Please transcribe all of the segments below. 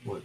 one.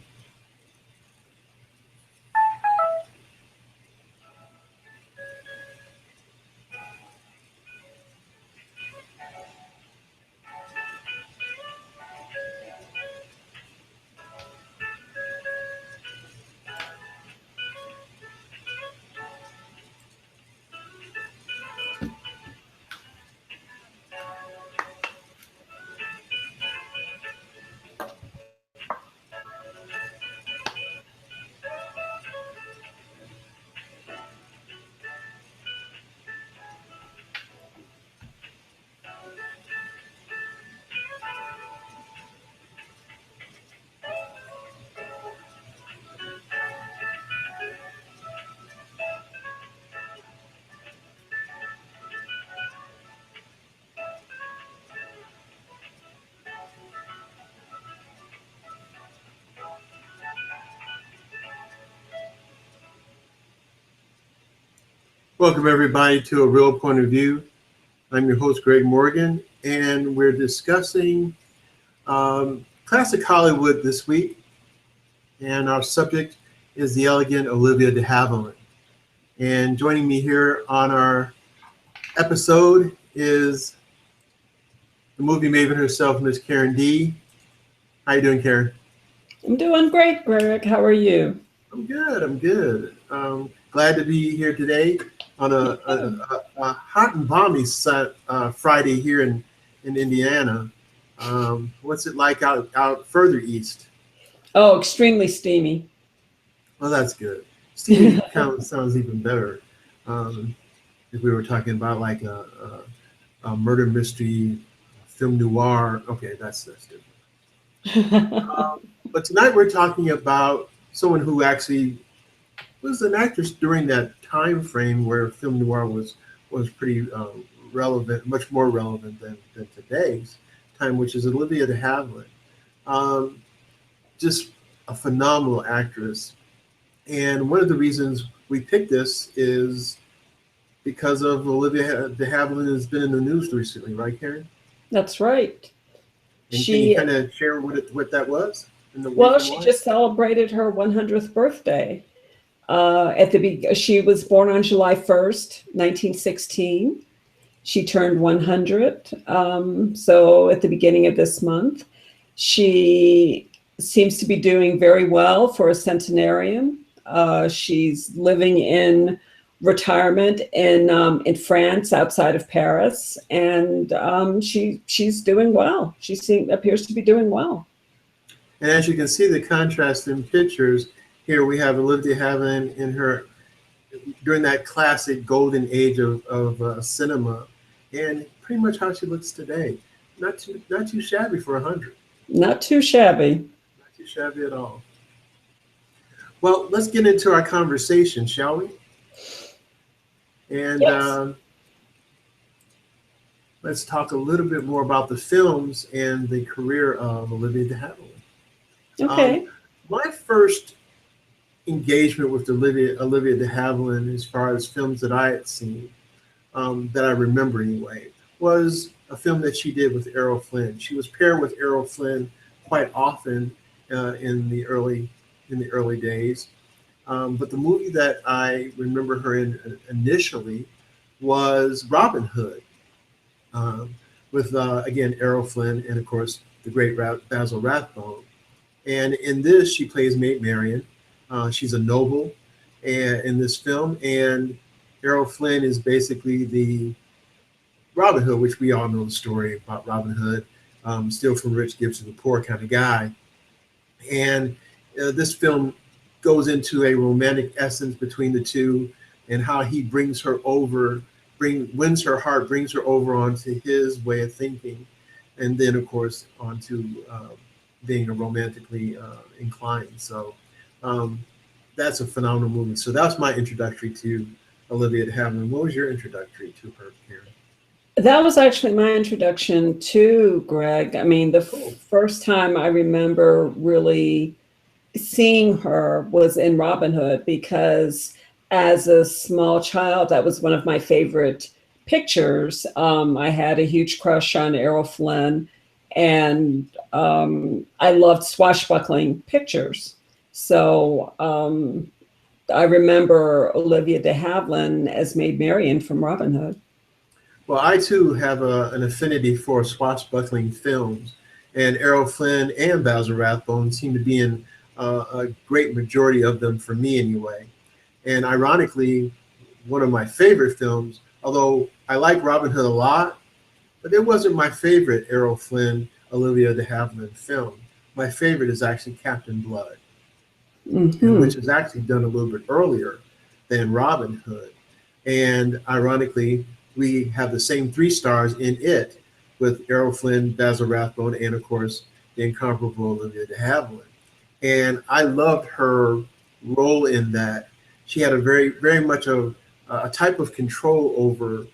Welcome, everybody, to A Real Point of View. I'm your host, Greg Morgan, and we're discussing classic Hollywood this week. And our subject is the elegant Olivia De Havilland. And joining me here on our episode is the movie maven herself, Miss Karen D. How you doing, Karen? I'm doing great, Greg. How are you? I'm good. I'm good. Glad to be here today on a hot and balmy Friday here in Indiana. What's it like out further east? Oh, extremely steamy. Well, that's good. Steamy kind of sounds even better. If we were talking about like a murder mystery, film noir, okay, that's different. But tonight we're talking about someone who actually was an actress during that time frame where film noir was pretty relevant, much more relevant than today's time, which is Olivia De Havilland. Just a phenomenal actress. And one of the reasons we picked this is because of Olivia De Havilland has been in the news recently, right, Karen? That's right. And can you kind of share what that was? Well, she just celebrated her 100th birthday. She was born on July 1st, 1916. She turned 100. So at the beginning of this month, she seems to be doing very well for a centenarian. She's living in retirement in France, outside of Paris, and she's doing well. She appears to be doing well. And as you can see, the contrast in pictures here, we have Olivia De Havilland in her during that classic golden age of cinema, and pretty much how she looks today. Not too shabby for 100. Not too shabby. Not too shabby at all. Well, let's get into our conversation, shall we? And yes. Let's talk a little bit more about the films and the career of Olivia De Havilland. Okay. My first engagement with Olivia De Havilland, as far as films that I had seen, that I remember anyway, was a film that she did with Errol Flynn. She was paired with Errol Flynn quite often in the early days. But the movie that I remember her in initially was Robin Hood, with again Errol Flynn and of course the great Basil Rathbone. And in this, she plays Maid Marian. She's a noble in this film, and Errol Flynn is basically the Robin Hood, which we all know the story about Robin Hood, steal from the rich, give to the poor kind of guy. And this film goes into a romantic essence between the two, and how he brings her over, wins her heart, brings her over onto his way of thinking, and then of course onto being a romantically inclined. So that's a phenomenal movie. So that's my introductory to Olivia De Havilland. What was your introductory to her, Karen? That was actually my introduction to Greg. I mean, the first time I remember really seeing her was in Robin Hood, because as a small child, that was one of my favorite pictures. I had a huge crush on Errol Flynn, and I loved swashbuckling pictures. So I remember Olivia De Havilland as Maid Marian from Robin Hood. Well, I too have an affinity for swashbuckling films, and Errol Flynn and Basil Rathbone seem to be in a great majority of them for me anyway. And ironically, one of my favorite films, although I like Robin Hood a lot, but it wasn't my favorite Errol Flynn, Olivia De Havilland film. My favorite is actually Captain Blood, and which is actually done a little bit earlier than Robin Hood. And ironically, we have the same 3 stars in it with Errol Flynn, Basil Rathbone, and of course, the incomparable Olivia De Havilland. And I loved her role in that. She had a very much of a type of control over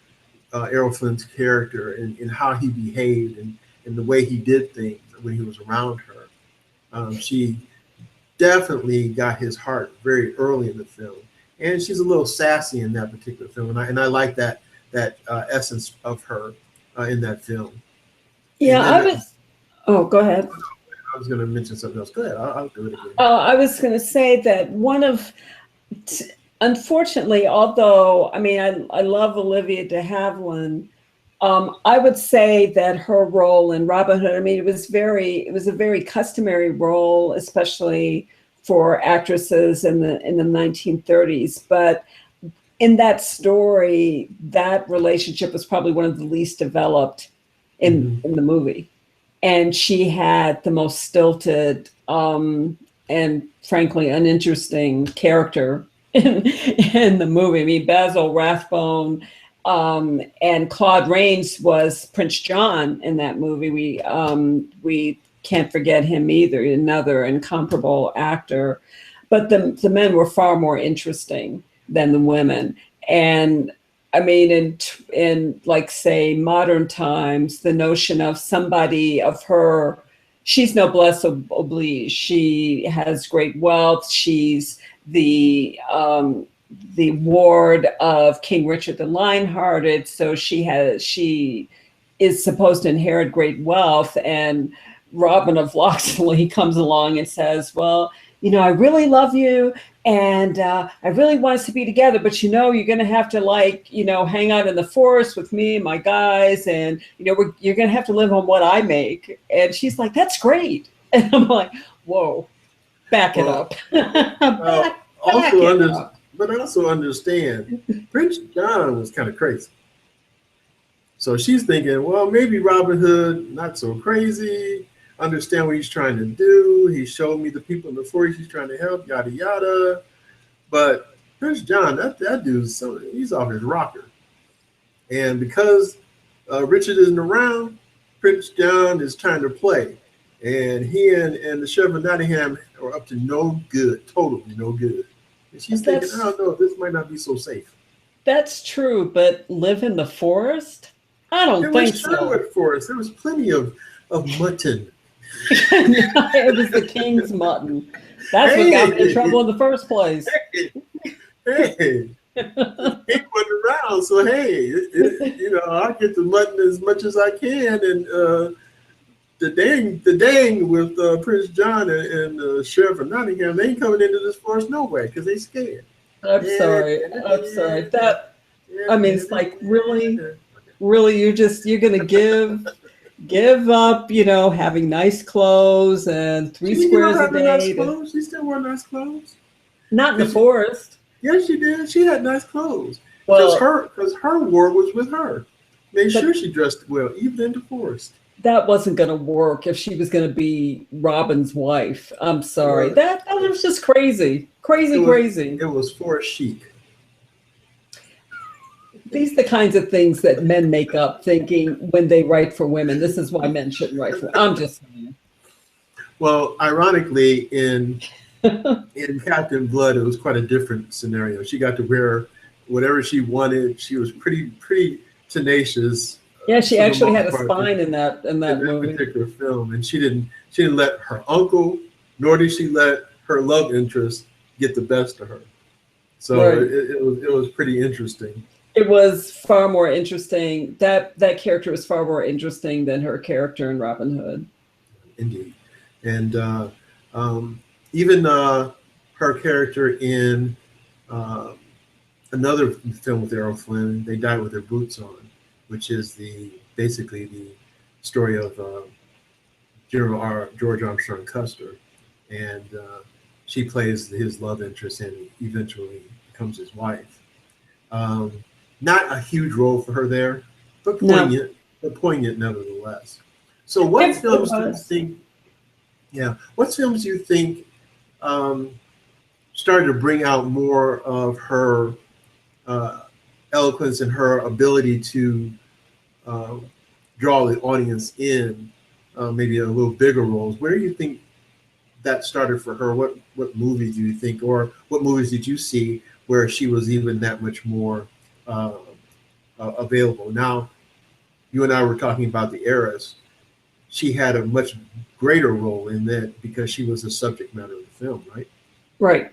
Errol Flynn's character and how he behaved and the way he did things when he was around her. She definitely got his heart very early in the film, and she's a little sassy in that particular film, and I like that essence of her in that film. Yeah, oh, go ahead. I was going to mention something else. Go ahead. I'll do it again. I was going to say that unfortunately, although I mean I love Olivia De Havilland, I would say that her role in Robin Hood, I mean, it was a very customary role, especially for actresses in the 1930s. But in that story, that relationship was probably one of the least developed in the movie. And she had the most stilted and frankly uninteresting character in the movie. I mean, Basil Rathbone and Claude Rains was Prince John in that movie. We can't forget him either, another incomparable actor. But the men were far more interesting than the women. And I mean, in like, say, modern times, the notion of somebody of her, she's noblesse oblige. She has great wealth. She's the ward of King Richard the Lionhearted. So she is supposed to inherit great wealth. And Robin of Locksley comes along and says, well, you know, I really love you, and I really want us to be together, but you know, you're going to have to, like, you know, hang out in the forest with me and my guys, and you know, you're going to have to live on what I make. And she's like, that's great. And I'm like, whoa, back it up. But I also understand Prince John was kind of crazy. So she's thinking, well, maybe Robin Hood, not so crazy. Understand what he's trying to do. He showed me the people in the forest he's trying to help, yada, yada. But Prince John, that dude's he's off his rocker. And because Richard isn't around, Prince John is trying to play. And he and the Sheriff of Nottingham are up to no good, totally no good. And she's thinking, I don't know, this might not be so safe. That's true, but live in the forest? I don't think so. Sherwood Forest. There was plenty of mutton. It was the king's mutton. That's what got me in trouble in the first place. Hey, he wasn't around, so hey, you know, I get the mutton as much as I can, and the dang with Prince John and Sheriff of Nottingham, they ain't coming into this forest no way because they scared. I'm sorry. That I mean, it's like really, you're gonna give up, you know, having nice clothes and 3 squares a day. Nice clothes? She still wore nice clothes. Not in the forest. Yes, she did. She had nice clothes. Well, because her war was with her. Made sure she dressed well, even in the forest. That wasn't going to work if she was going to be Robin's wife. I'm sorry. Well, that was just crazy. Crazy. It was forest chic. These are the kinds of things that men make up thinking when they write for women. This is why men shouldn't write for. I'm just saying. Well, ironically, in Captain Blood, it was quite a different scenario. She got to wear whatever she wanted. She was pretty tenacious. Yeah, she actually had a spine in that movie. Particular film, and she didn't let her uncle, nor did she let her love interest get the best of her. So right. it was pretty interesting. It was far more interesting. That character was far more interesting than her character in Robin Hood. Indeed. And um, even her character in uh, another film with Errol Flynn, They Die with Their Boots On, which is basically the story of George Armstrong Custer, and she plays his love interest and eventually becomes his wife. Um, Not a huge role for her there, but No, poignant nevertheless. So, what it films do you was. think? Yeah, what films do you think um, started to bring out more of her uh, eloquence and her ability to uh, draw the audience in, maybe a little bigger roles? Where do you think that started for her? What movies do you think, or what movies did you see where she was even that much more uh, available? Now, you and I were talking about the Heiress. She had a much greater role in that because she was the subject matter of the film, right? Right.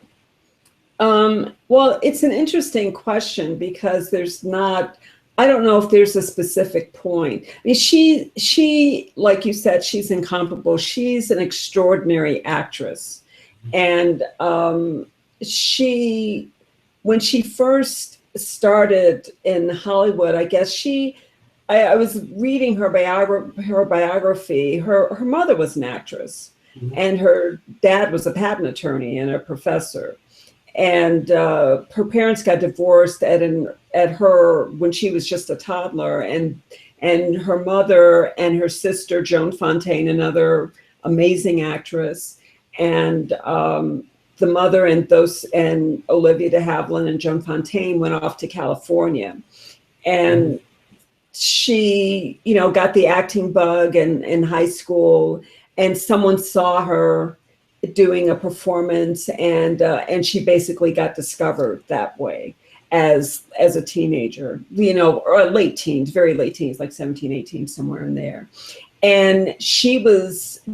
Well, it's an interesting question because I don't know if there's a specific point. I mean, like you said, she's incomparable. She's an extraordinary actress. And when she first started in Hollywood, I guess I was reading her biography. Her mother was an actress, Mhm. and her dad was a patent attorney and a professor. And her parents got divorced at her when she was just a toddler, and her mother and her sister Joan Fontaine, another amazing actress, and the mother and Olivia De Havilland and Joan Fontaine went off to California, Mhm. and she, got the acting bug in high school, and someone saw her doing a performance, and she basically got discovered that way as a teenager, or late teens, very late teens, like 17, 18, somewhere in there. And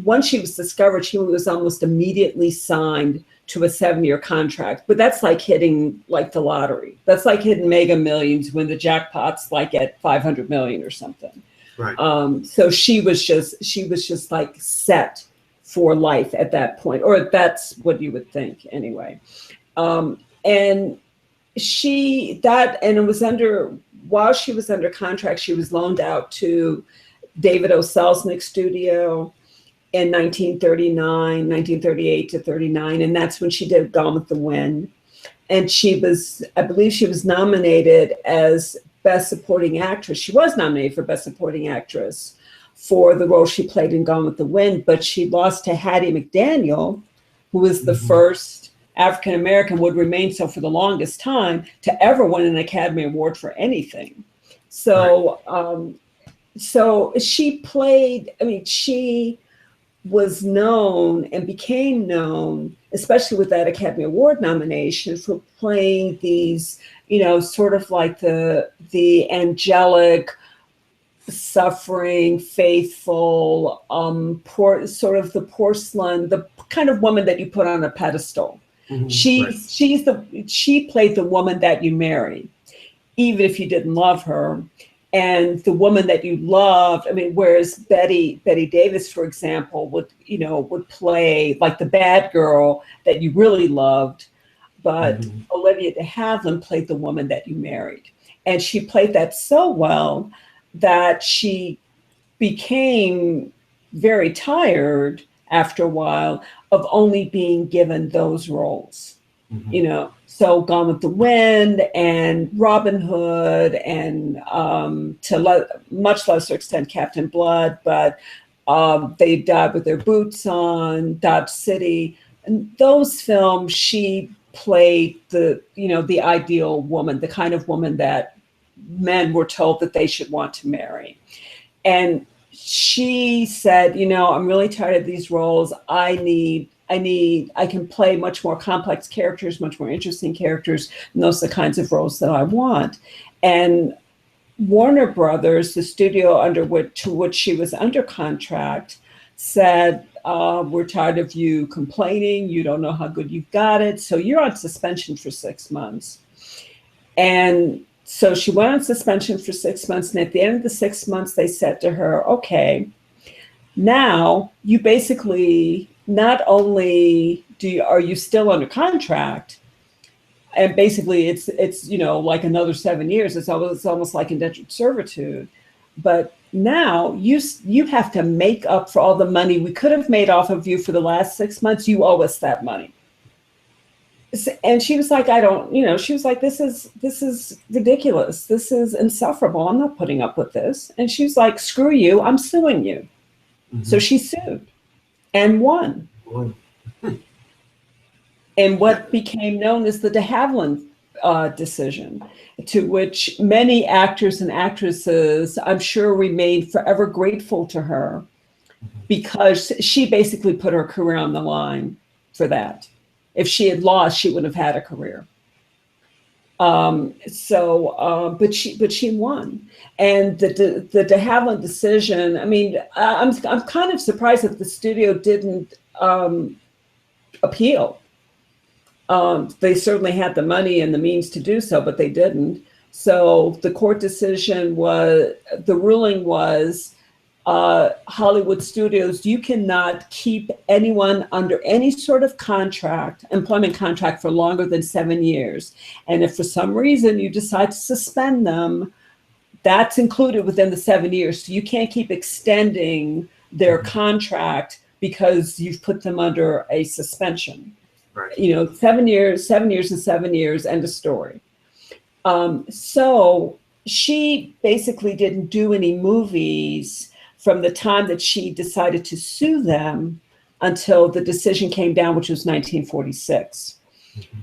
once she was discovered, she was almost immediately signed to a 7-year contract. But that's like hitting like the lottery. That's like hitting Mega Millions when the jackpot's like at 500 million or something. Right. So she was just like set for life at that point, or that's what you would think anyway. And it was while she was under contract, she was loaned out to David O. Selznick's studio in 1938 to 39. And that's when she did Gone with the Wind. And I believe she was nominated as Best Supporting Actress. She was nominated for Best Supporting Actress for the role she played in Gone with the Wind, but she lost to Hattie McDaniel, who was the Mhm. first African American, would remain so for the longest time, to ever win an Academy Award for anything. Right. So she was known and became known, especially with that Academy Award nomination, for playing these, sort of like the angelic, suffering, faithful, sort of the porcelain, the kind of woman that you put on a pedestal. Mhm. Right. She played the woman that you marry, even if you didn't love her. And the woman that you loved, I mean, whereas Betty Davis, for example, would play like the bad girl that you really loved, but Mhm. Olivia de Havilland played the woman that you married. And she played that so well that she became very tired after a while of only being given those roles. Mhm. So Gone with the Wind and Robin Hood, and much lesser extent Captain Blood, but They Died with Their Boots On, Dodge City, and those films she played the ideal woman, the kind of woman that men were told that they should want to marry. And she said, I'm really tired of these roles. I can play much more complex characters, much more interesting characters, and those are the kinds of roles that I want. And Warner Brothers, the studio to which she was under contract, said, we're tired of you complaining. You don't know how good you've got it. So you're on suspension for 6 months. And So she went on suspension for 6 months, and at the end of the 6 months, they said to her, okay, now you basically not only are you still under contract, and basically it's like another 7 years. It's almost like indentured servitude, but now you have to make up for all the money we could have made off of you for the last 6 months. You owe us that money. And she was like, I don't, she was like, this is ridiculous. This is insufferable. I'm not putting up with this. And she was like, screw you, I'm suing you. Mm-hmm. So she sued and won. And what became known as the De Havilland decision, to which many actors and actresses, I'm sure, remain forever grateful to her, because she basically put her career on the line for that. If she had lost, she wouldn't have had a career. But she won. And the De Havilland decision, I mean, I'm kind of surprised that the studio didn't appeal. They certainly had the money and the means to do so, but they didn't. So the court decision the ruling was, Hollywood studios, you cannot keep anyone under any sort of employment contract for longer than 7 years. And if for some reason you decide to suspend them, that's included within the 7 years. So you can't keep extending their contract because you've put them under a suspension. Right. 7 years, 7 years and 7 years, end of story. So she basically didn't do any movies from the time that she decided to sue them until the decision came down, which was 1946. Mm-hmm.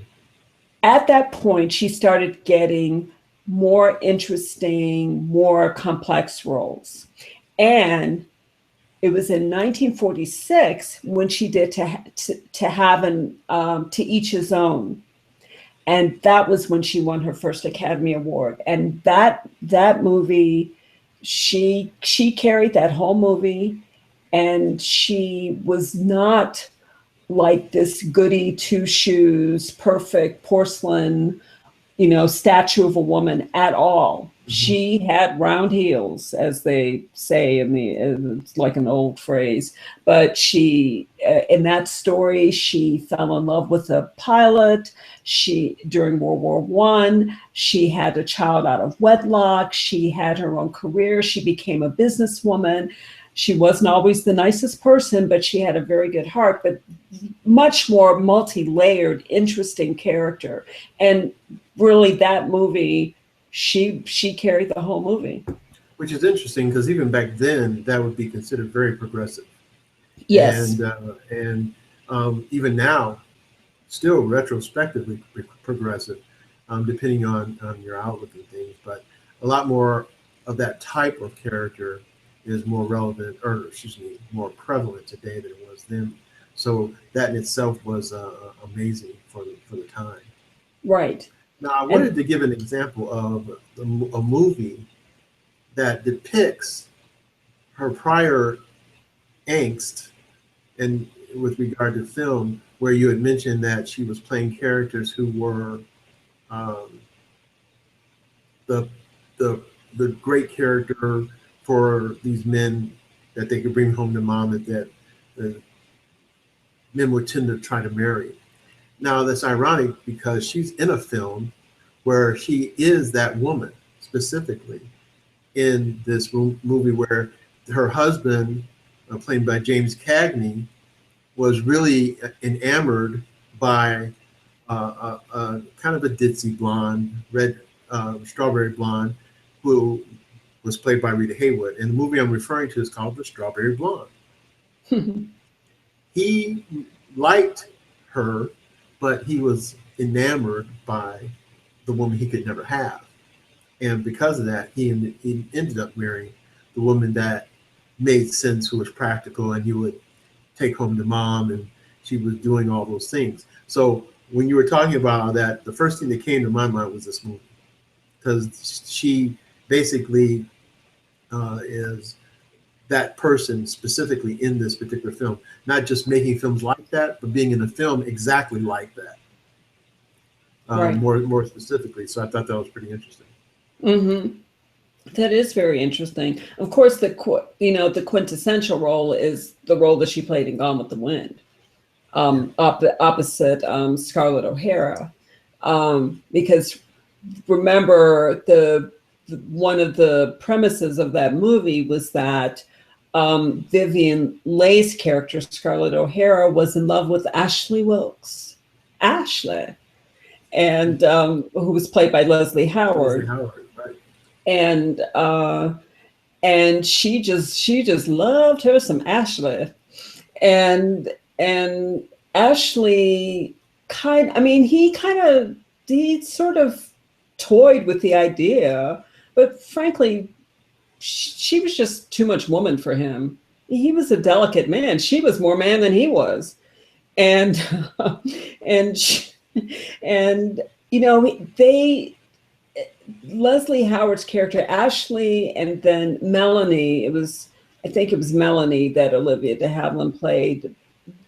At that point, she started getting more interesting, more complex roles. And it was in 1946 when she did To Each His Own. And that was when she won her first Academy Award. And that movie, she carried that whole movie, and she was not like this goody two-shoes, perfect porcelain, statue of a woman at all. Mm-hmm. She had round heels, as they say it's like an old phrase. But she, in that story, she fell in love with a pilot. During World War I, she had a child out of wedlock. She had her own career. She became a businesswoman. She wasn't always the nicest person, but she had a very good heart, but much more multi-layered, interesting character. And really, that movie, she carried the whole movie. Which is interesting, because even back then, that would be considered very progressive. Yes. And even now, still retrospectively progressive, depending on your outlook and things. But a lot more of that type of character is more relevant, more prevalent today than it was then. So that in itself was amazing for the time. Right. Now, I wanted to give an example of a movie that depicts her prior angst, and with regard to film, where you had mentioned that she was playing characters who were the great character for these men that they could bring home to mom, that the men would tend to try to marry. Now, that's ironic, because she's in a film where she is that woman specifically in this movie, where her husband, played by James Cagney, was really enamored by kind of a ditzy blonde, strawberry blonde, who was played by Rita Hayworth. And the movie I'm referring to is called The Strawberry Blonde. He liked her, but he was enamored by the woman he could never have. And because of that, he ended up marrying the woman that made sense, who was practical, and he would take home to mom, and she was doing all those things. So when you were talking about that, the first thing that came to my mind was this movie, because she basically is that person specifically in this particular film, not just making films like that, but being in a film exactly like that, right. more specifically. So I thought that was pretty interesting. Mm-hmm. That is very interesting. Of course, the quintessential role is the role that she played in Gone with the Wind, Yeah. opposite Scarlett O'Hara, because remember one of the premises of that movie was that Vivian Leigh's character, Scarlett O'Hara, was in love with Ashley Wilkes, Ashley, and who was played by Leslie Leslie Howard, Howard, right. and she just loved her some Ashley, and Ashley he sort of toyed with the idea, but frankly, she was just too much woman for him. He was a delicate man. She was more man than he was, and and she, and they Leslie Howard's character Ashley, and then Melanie. I think it was Melanie that Olivia De Havilland played.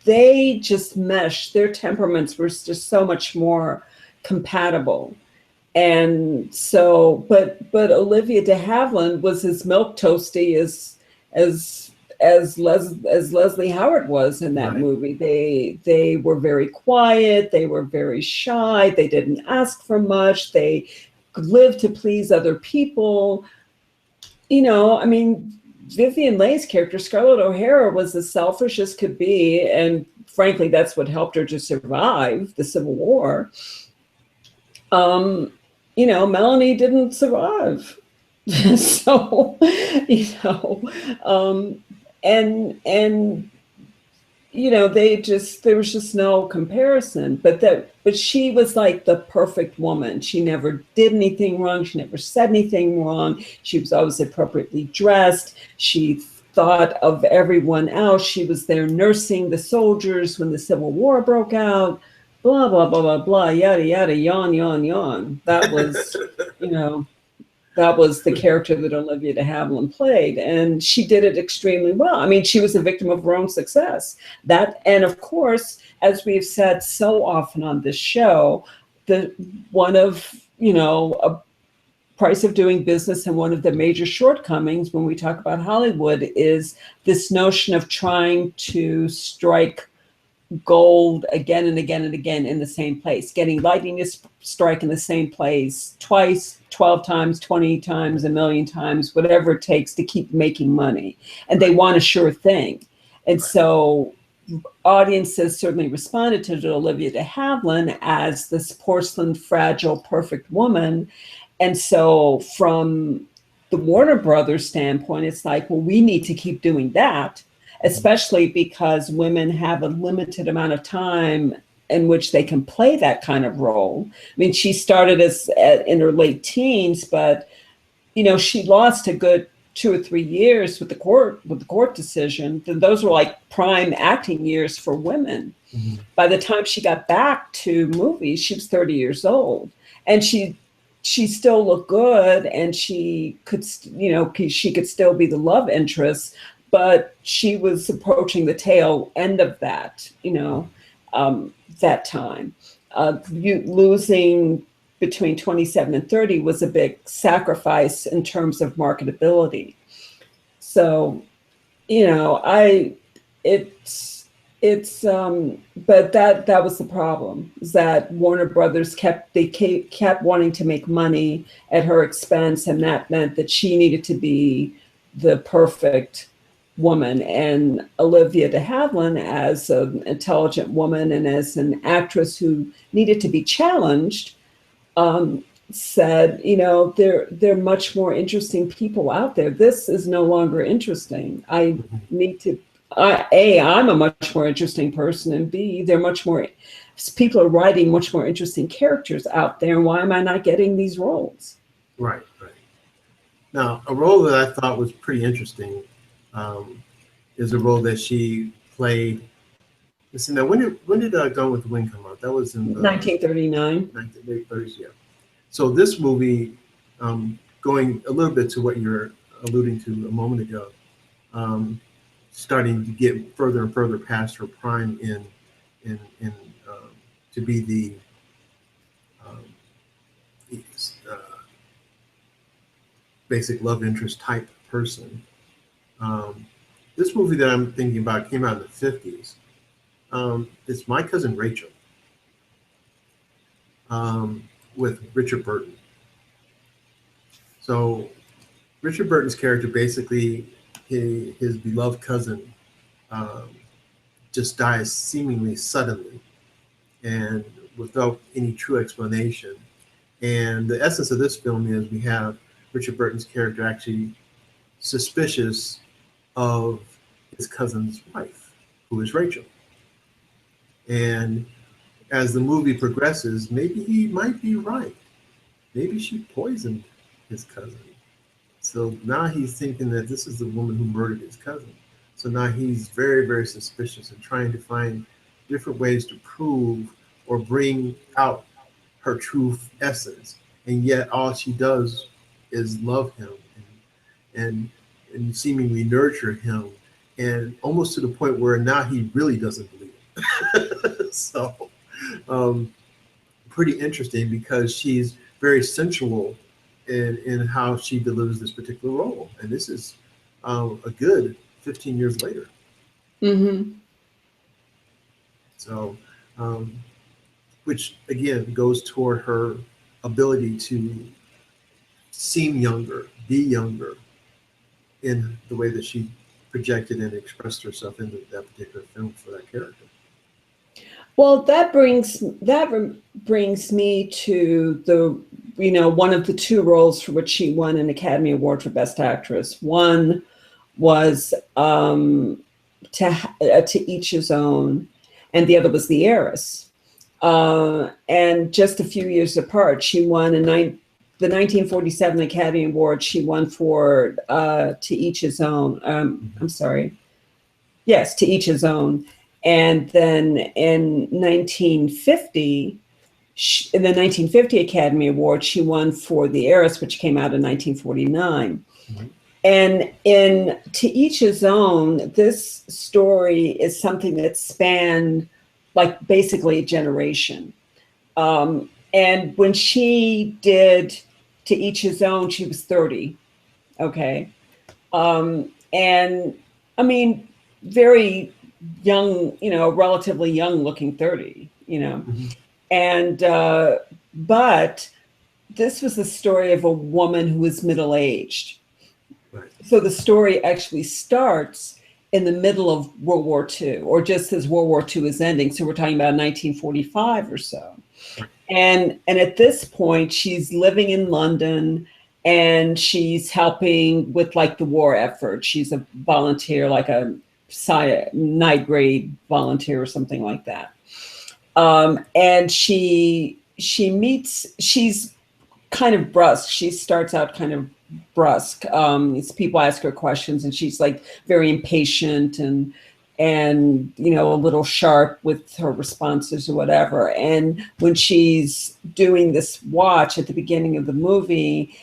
They just meshed. Their temperaments were just so much more compatible. And so, but Olivia De Havilland was as milk toasty as as Leslie Howard was in that Right. movie. They were very quiet. They were very shy. They didn't ask for much. They lived to please other people. Vivian Leigh's character, Scarlett O'Hara, was as selfish as could be, and frankly, that's what helped her to survive the Civil War. Melanie didn't survive. So, and there was just no comparison. But she was like the perfect woman. She never did anything wrong. She never said anything wrong. She was always appropriately dressed. She thought of everyone else. She was there nursing the soldiers when the Civil War broke out. Blah blah blah blah blah. Yada yada. Yawn yawn yawn. That was the character that Olivia De Havilland played, and she did it extremely well. I mean, she was a victim of her own success. And of course, as we've said so often on this show, one of a price of doing business and one of the major shortcomings when we talk about Hollywood is this notion of trying to strike gold again and again and again in the same place, getting lightning to strike in the same place twice, 12 times, 20 times, a million times, whatever it takes to keep making money. And they want a sure thing. And so audiences certainly responded to Olivia De Havilland as this porcelain, fragile, perfect woman. And so from the Warner Brothers standpoint, it's like, well, we need to keep doing that, especially because women have a limited amount of time in which they can play that kind of role. I mean, she started in her late teens, but she lost a good 2 or 3 years with the court decision. And those were like prime acting years for women. Mm-hmm. By the time she got back to movies, she was 30 years old, and she still looked good, and she could still be the love interest. But she was approaching the tail end of that, that time. Losing between 27 and 30 was a big sacrifice in terms of marketability. So, but that was the problem, is that Warner Brothers kept wanting to make money at her expense, and that meant that she needed to be the perfect woman. And Olivia De Havilland, as an intelligent woman and as an actress who needed to be challenged, said, there are much more interesting people out there. This is no longer interesting. I'm a much more interesting person, and B, people are writing much more interesting characters out there. And why am I not getting these roles? Right. Now, a role that I thought was pretty interesting is a role that she played. Listen, now when did Gone with the Wind come out? That was in 1939. 1930s, yeah. So this movie, going a little bit to what you're alluding to a moment ago, starting to get further and further past her prime to be the basic love interest type person. This movie that I'm thinking about came out in the 50s. It's My Cousin Rachel, with Richard Burton. So Richard Burton's character, basically his beloved cousin, um, just dies seemingly suddenly and without any true explanation. And the essence of this film is we have Richard Burton's character actually suspicious of his cousin's wife, who is Rachel. And as the movie progresses, maybe he might be right. Maybe she poisoned his cousin. So now he's thinking that this is the woman who murdered his cousin. So now he's very, very suspicious and trying to find different ways to prove or bring out her true essence. And yet all she does is love him and seemingly nurture him, and almost to the point where now he really doesn't believe it. So pretty interesting, because she's very sensual in how she delivers this particular role. And this is a good 15 years later. Mm-hmm. So, which again goes toward her ability to seem younger, be younger in the way that she projected and expressed herself in that particular film for that character. Well, that brings me to the, one of the two roles for which she won an Academy Award for Best Actress. One was To Each His Own, and the other was The Heiress. And just a few years apart, she won the 1947 Academy Award. She won for To Each His Own. I'm sorry. Yes, To Each His Own. And then in 1950, in the 1950 Academy Award, she won for The Heiress, which came out in 1949. Mm-hmm. And in To Each His Own, this story is something that spanned like basically a generation. And when she did To Each His Own, she was 30. Okay. And I mean, very young, relatively young looking 30, Mm-hmm. And, but this was the story of a woman who was middle-aged. Right. So the story actually starts in the middle of World War II, or just as World War II is ending. So we're talking about 1945 or so. Right. And at this point, she's living in London, and she's helping with like the war effort. She's a volunteer, like a night grade volunteer or something like that. And she's kind of brusque. She starts out kind of brusque. People ask her questions, and she's like very impatient and a little sharp with her responses or whatever. And when she's doing this watch at the beginning of the movie,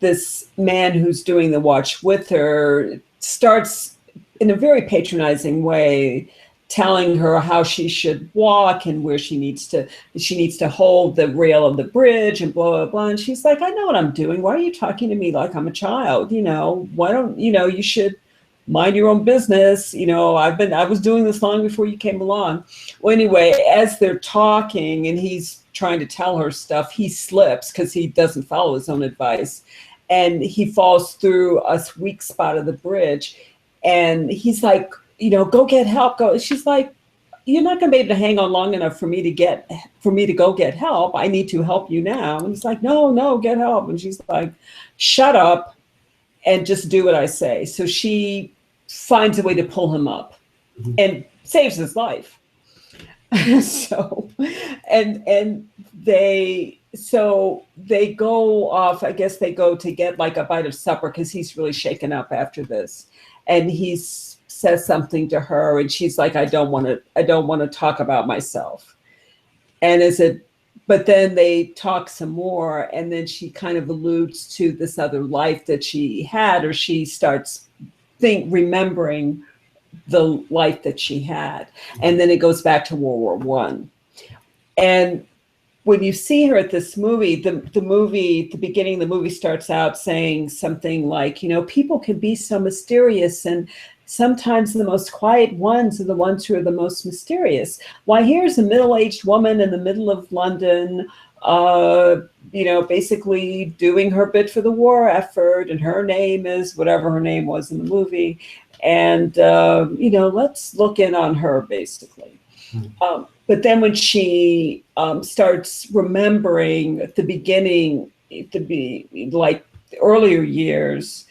this man who's doing the watch with her starts in a very patronizing way telling her how she should walk and where she needs to hold the rail of the bridge and blah, blah, blah. And she's like, I know what I'm doing. Why are you talking to me like I'm a child? Why don't, you should mind your own business. I was doing this long before you came along. Well, anyway, as they're talking and he's trying to tell her stuff, he slips because he doesn't follow his own advice. And he falls through a weak spot of the bridge. And he's like, go get help. Go. She's like, you're not going to be able to hang on long enough for me to go get help. I need to help you now. And he's like, no, get help. And she's like, shut up and just do what I say. So she finds a way to pull him up and saves his life. So they go off. I guess they go to get like a bite of supper because he's really shaken up after this. And he says something to her, and she's like, I don't want to talk about myself. But then they talk some more, and then she kind of alludes to this other life that she had, or she starts remembering the life that she had. And then it goes back to World War I. And when you see her at this movie, the movie, the beginning of the movie starts out saying something like, you know, people can be so mysterious, and sometimes the most quiet ones are the ones who are the most mysterious. Why, here's a middle-aged woman in the middle of London, you know, basically doing her bit for the war effort, and her name is whatever her name was in the movie. And, you know, let's look in on her, basically. But then when she starts remembering at the beginning, to be like the earlier years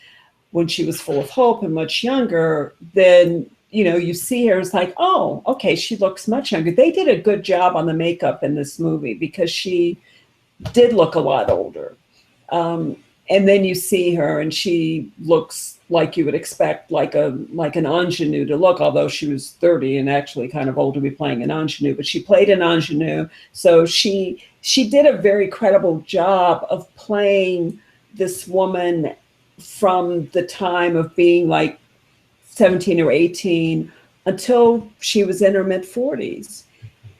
when she was full of hope and much younger, then, you know, you see her, it's like, oh, okay, she looks much younger. They did a good job on the makeup in this movie because she did look a lot older. And then you see her and she looks like you would expect like an ingenue to look, although she was 30 and actually kind of old to be playing an ingenue, but she played an ingenue. So she did a very credible job of playing this woman from the time of being like 17 or 18 until she was in her mid 40s.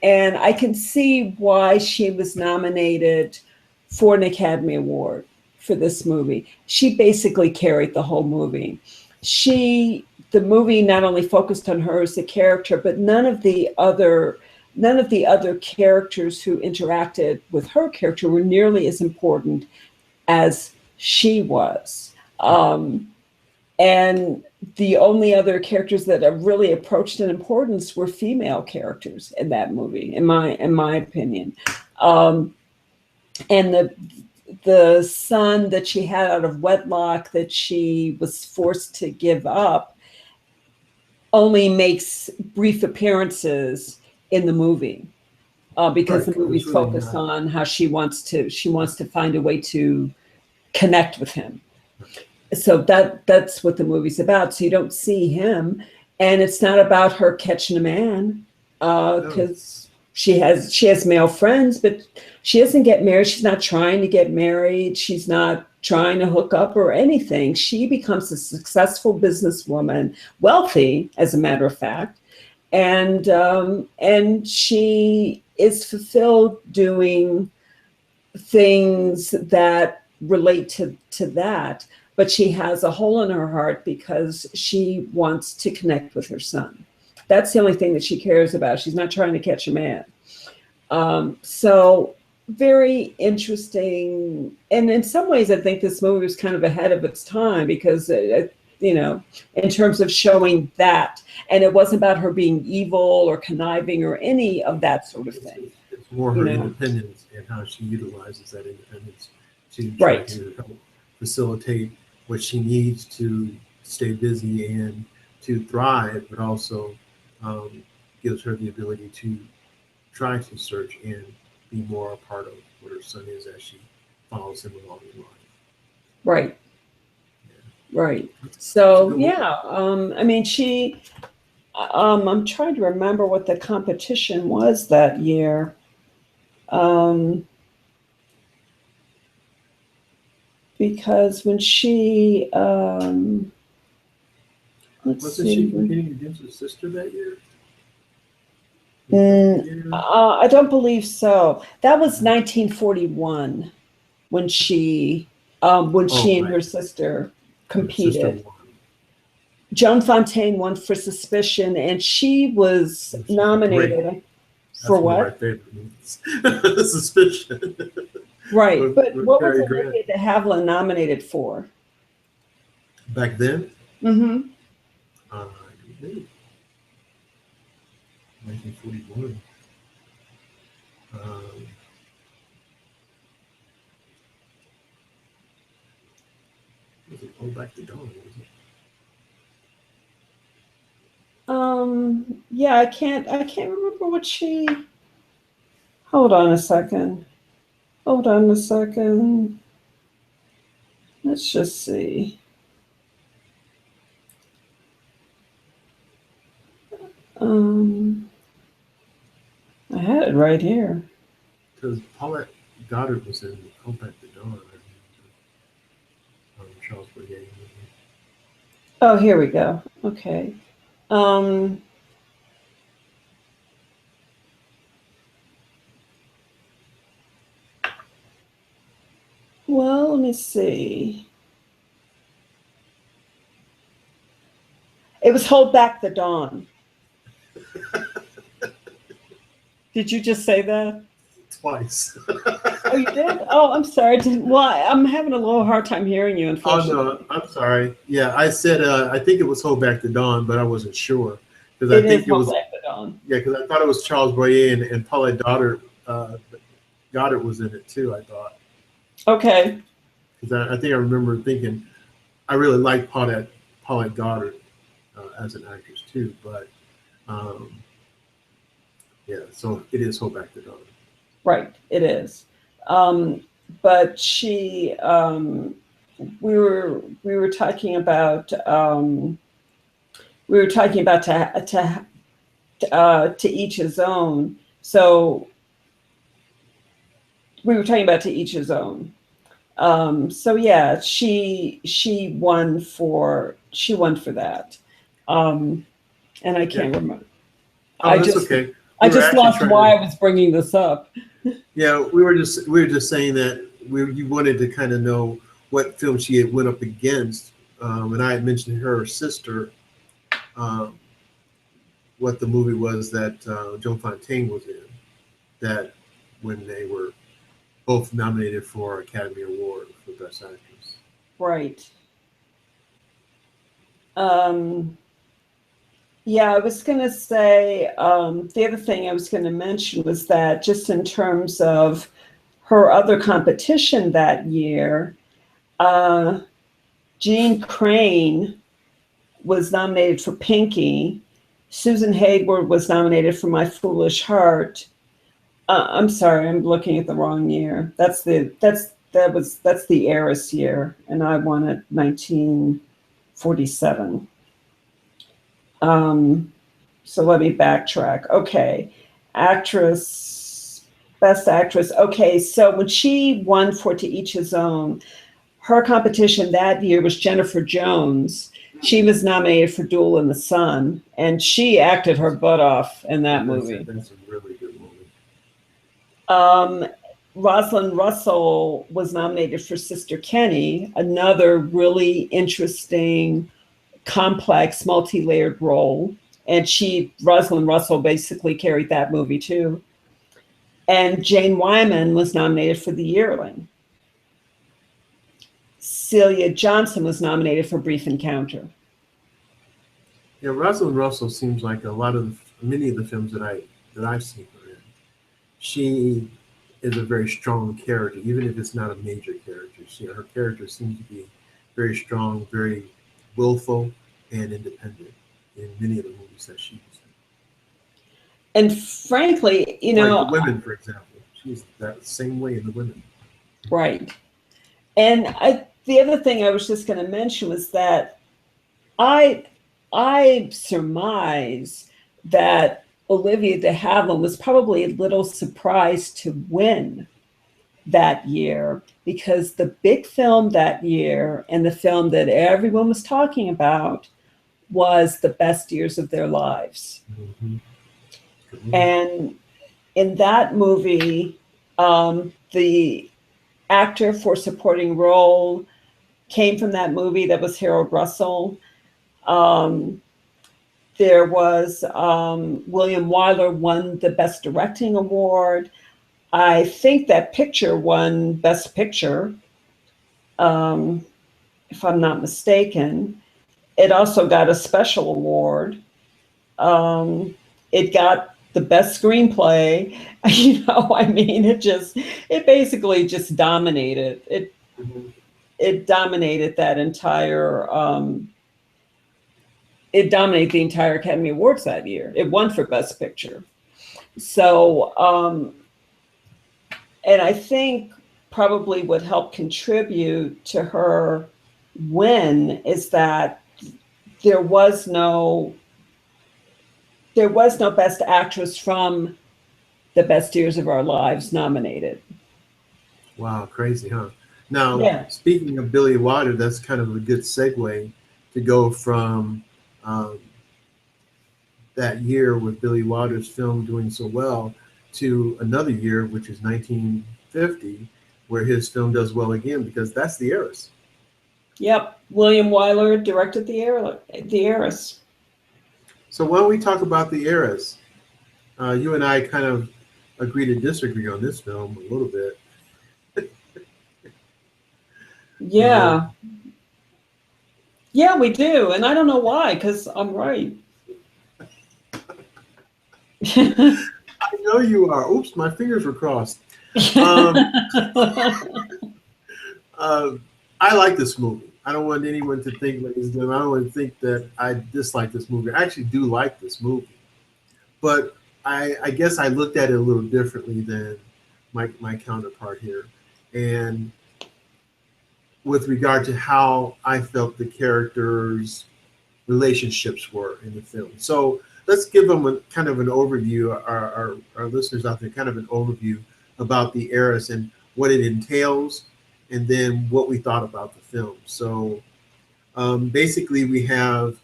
And I can see why she was nominated for an Academy Award for this movie. She basically carried the whole movie. The movie not only focused on her as a character, but none of the other characters who interacted with her character were nearly as important as she was. And the only other characters that have really approached in importance were female characters in that movie, in my opinion. And the son that she had out of wedlock that she was forced to give up only makes brief appearances in the movie, because the movie's really focused on how she wants to find a way to connect with him. So that's what the movie's about. So you don't see him, and it's not about her catching a man, because she has male friends, but she doesn't get married. She's not trying to get married. She's not trying to hook up or anything. She becomes a successful businesswoman, wealthy, as a matter of fact, and she is fulfilled doing things that relate to that. But she has a hole in her heart because she wants to connect with her son. That's the only thing that she cares about. She's not trying to catch a man. So very interesting. And in some ways, I think this movie was kind of ahead of its time because, you know, in terms of showing that. And it wasn't about her being evil or conniving or any of that sort of thing. It's more her independence and how she utilizes that independence to try to help facilitate what she needs to stay busy and to thrive, but also gives her the ability to try to search and be more a part of what her son is as she follows him along in life. Right. Yeah. Right. So yeah, I mean, I'm trying to remember what the competition was that year. Because when she, wasn't she competing against her sister that year? I don't believe so. That was 1941 when she and her sister competed. Her sister won. Joan Fontaine won for Suspicion, and she was nominated for what? One of my favorite movies. Suspicion. Right, but what was Olivia De Havilland nominated for? Back then? Mm-hmm. 1941. Was it Go Back to Dawn? Was it? Yeah, I can't remember what she. Hold on a second. Let's just see. I had it right here. Because Paulette Goddard was in Go Back to Dawn. Charles Bourget. Oh, here we go. Okay. Well, let me see. It was Hold Back the Dawn. Did you just say that? Twice. Oh, you did? Oh, I'm sorry. Well, I'm having a little hard time hearing you, Oh unfortunately. no, I'm sorry. Yeah, I said I think it was Hold Back the Dawn, but I wasn't sure because It I is think it Hold was Back the Dawn. yeah because I thought it was Charles Boyer and Paulette Goddard was in it too. I thought Okay. because I think I remember thinking I really liked Paulette Goddard as an actress too, but um, yeah, so it is Hold Back the Dawn. Right, it is. Um, but we were talking about to each his own. So we were talking about to each his own. So yeah, she won for that. Um, and I Yeah. can't remember. Oh, I that's just okay. I We were just actually lost trying why to I was bringing this up. yeah we were just saying that you wanted to kind of know what film she had went up against, and I had mentioned her sister. Um, what the movie was that Joan Fontaine was in, that when they were both nominated for Academy Award for Best Actress. Right. Um, yeah, I was going to say the other thing I was going to mention was that just in terms of her other competition that year, uh, Jean Crane was nominated for Pinky. Susan Hayward was nominated for My Foolish Heart. I'm sorry, I'm looking at the wrong year. That's the Heiress year, and I won it 1947. Um, so let me backtrack. Okay, actress, best actress. Okay, so when she won for To Each His Own, her competition that year was Jennifer Jones. She was nominated for Duel in the Sun, and she acted her butt off in that movie. That's a really good movie. Um, Rosalind Russell was nominated for Sister Kenny, another really interesting, complex, multi-layered role. And Rosalind Russell basically carried that movie too. And Jane Wyman was nominated for The Yearling. Celia Johnson was nominated for Brief Encounter. Yeah, Rosalind Russell seems like many of the films that I've seen her in. She is a very strong character, even if it's not a major character. Her character seems to be very strong, very willful, and independent in many of the movies that she's And frankly, in. Like The Women, for example. She's that same way in The Women. right. And the other thing I was just going to mention was that I I surmise that Olivia De Havilland was probably a little surprised to win that year because the big film that year and the film that everyone was talking about was The Best Years of Their Lives. Mm-hmm. And in that movie, the actor for supporting role came from that movie. That was Harold Russell. Um, there was William Wyler won the Best Directing Award. I think that picture won Best Picture, if I'm not mistaken. It also got a special award. It got the best screenplay. I mean, it basically just dominated. Mm-hmm. It dominated that entire. It dominated the entire Academy Awards that year. It won for Best Picture. So, and I think probably what helped contribute to her win is that there was no Best Actress from The Best Years of Our Lives nominated. Wow, crazy, huh? Now, Yeah. speaking of Billy Wilder, that's kind of a good segue to go from um, that year with Billy Wilder's film doing so well to another year, which is 1950, where his film does well again, because that's The Heiress. Yep, William Wyler directed The Heiress. So why don't we talk about The Heiress? You and I kind of agree to disagree on this film a little bit. Yeah. Yeah, we do. And I don't know why, because I'm right. I know you are. Oops, my fingers were crossed. I like this movie. I don't want anyone to think, ladies and gentlemen, I don't want to think that I dislike this movie. I actually do like this movie. But I guess I looked at it a little differently than my counterpart here. And with regard to how I felt the characters' relationships were in the film. So let's give them a kind of an overview, our listeners out there, kind of an overview about The Heiress and what it entails, and then what we thought about the film. So basically we have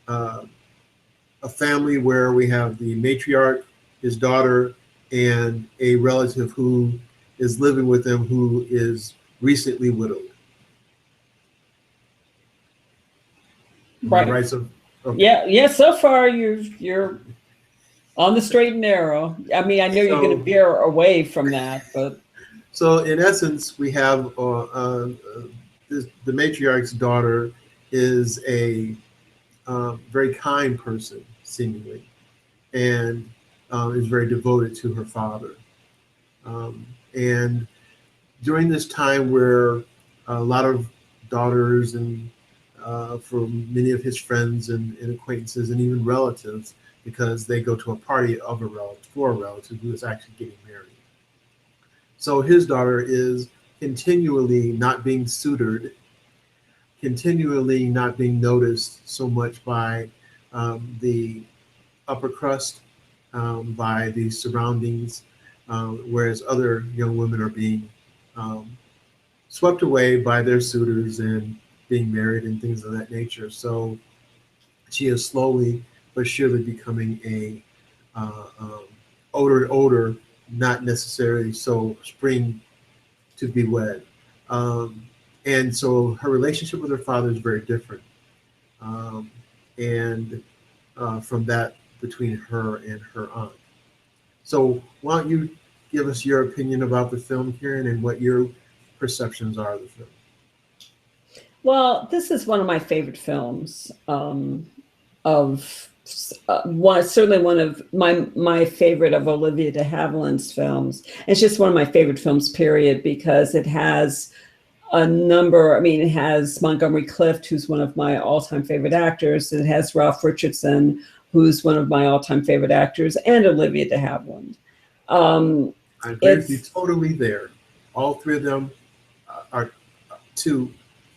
a family where we have the matriarch, his daughter, and a relative who is living with them who is recently widowed. Right. Right. So okay. Yeah. So far, you're on the straight and narrow. I mean, I know you're going to veer away from that, but so in essence, we have the matriarch's daughter is a very kind person, seemingly, and is very devoted to her father. And during this time where a lot of daughters and for many of his friends and acquaintances and even relatives, because they go to a party of a relative, for a relative who is actually getting married. So his daughter is continually not being suitored, continually not being noticed so much by the upper crust, by the surroundings, whereas other young women are being swept away by their suitors and being married and things of that nature. So she is slowly but surely becoming a older and older, not necessarily so spring to be wed. And so her relationship with her father is very different. And from that between her and her aunt. So why don't you give us your opinion about the film, Karen, and what your perceptions are of the film? Well, this is one of my favorite films certainly one of my favorite of Olivia De Havilland's films. It's just one of my favorite films, period, because it has a number. I mean, it has Montgomery Clift, who's one of my all-time favorite actors. It has Ralph Richardson, who's one of my all-time favorite actors, and Olivia De Havilland. I agree with you totally there. All three of them are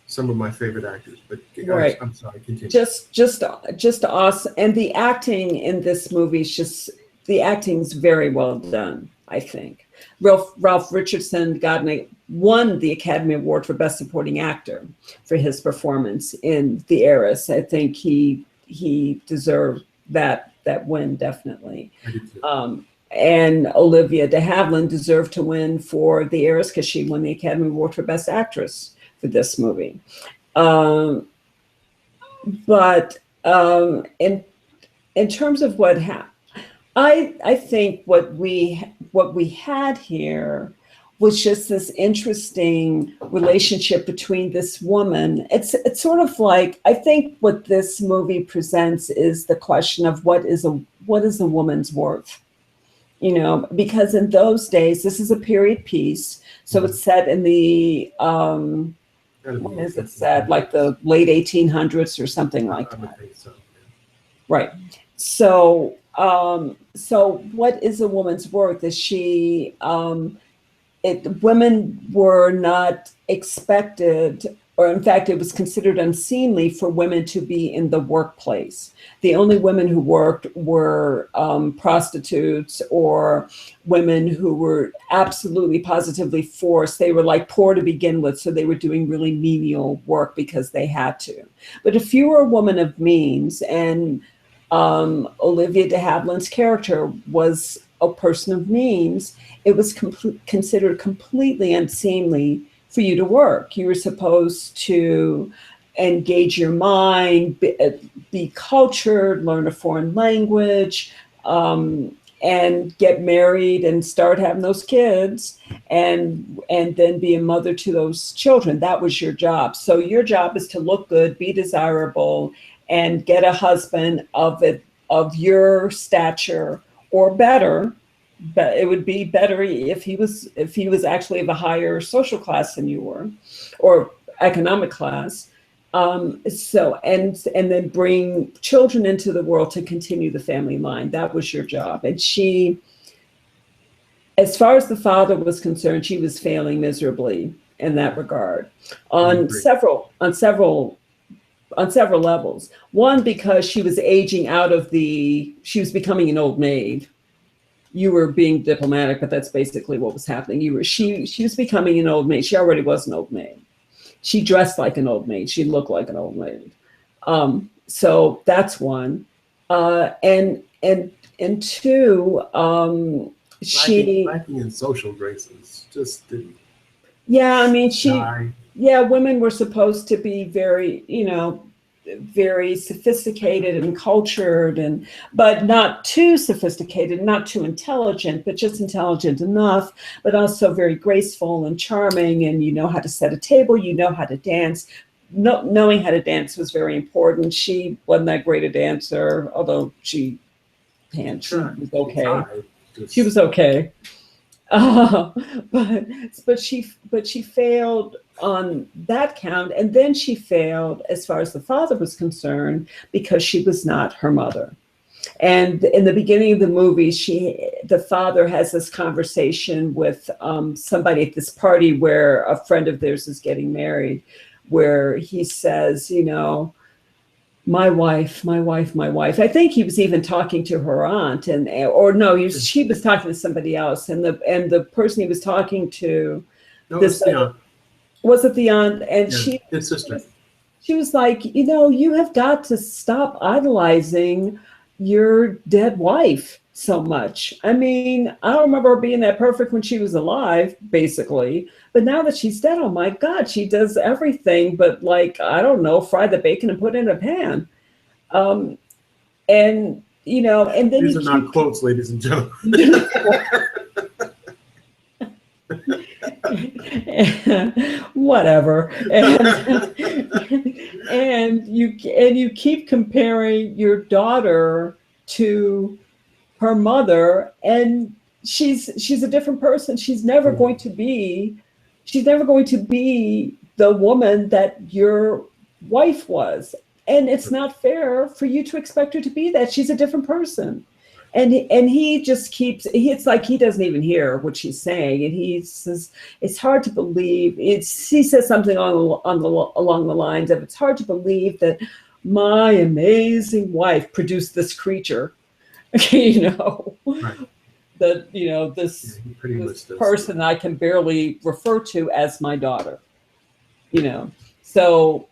some of my favorite actors, but right. I'm sorry, continue. Just awesome. And the acting in this movie is the acting's very well done, I think. Ralph Richardson won the Academy Award for Best Supporting Actor for his performance in The Heiress. I think he deserved that win, definitely. I do too. And Olivia De Havilland deserved to win for The Heiress because she won the Academy Award for Best Actress for this movie. But in terms of what happened, I think what we had here was just this interesting relationship between this woman. It's sort of like, I think what this movie presents is the question of what is a woman's worth? You know, because in those days, this is a period piece, so it's set in the when is it set? Like the late 1800s or something like that. I would think so. Yeah. Right. So, so what is a woman's worth? Is she? Women were not expected, or in fact, it was considered unseemly for women to be in the workplace. The only women who worked were prostitutes or women who were absolutely positively forced. They were like poor to begin with, so they were doing really menial work because they had to. But if you were a woman of means, and Olivia De Havilland's character was a person of means, it was considered completely unseemly for you to work. You were supposed to engage your mind, be cultured, learn a foreign language, and get married and start having those kids, and then be a mother to those children. That was your job. So your job is to look good, be desirable, and get a husband of your stature or better. But it would be better if he was actually of a higher social class than you were, or economic class. So and then bring children into the world to continue the family line. That was your job. And she, as far as the father was concerned, she was failing miserably in that regard on several levels. One, because she was aging out of she was becoming an old maid. You were being diplomatic, but that's basically what was happening. She was becoming an old maid. She already was an old maid. She dressed like an old maid. She looked like an old maid. So that's one. And two, she lacking in social graces. Just didn't. Yeah, I mean, women were supposed to be very, very sophisticated and cultured, but not too sophisticated, not too intelligent, but just intelligent enough, but also very graceful and charming. And you know how to set a table, you know how to dance. Knowing how to dance was very important. She wasn't that great a dancer, although she was okay. She was okay. But she failed on that count, and then she failed as far as the father was concerned because she was not her mother. And in the beginning of the movie, the father has this conversation with somebody at this party where a friend of theirs is getting married, where he says, my wife. I think he was even talking to her aunt, she was talking to somebody else, and the person he was talking to, it's the aunt. Was it the aunt? And his sister. She was like, you have got to stop idolizing your dead wife so much. I mean, I don't remember her being that perfect when she was alive, basically. But now that she's dead, oh my God, she does everything but, like, I don't know, fry the bacon and put it in a pan. And then these are not quotes, ladies and gentlemen. Whatever. And you keep comparing your daughter to her mother, and she's a different person. She's never going to be the woman that your wife was. And it's not fair for you to expect her to be that. She's a different person. And he just it's like he doesn't even hear what she's saying. And he says, it's hard to believe. He says something along the lines of, it's hard to believe that my amazing wife produced this creature, Right. This person I can barely refer to as my daughter, So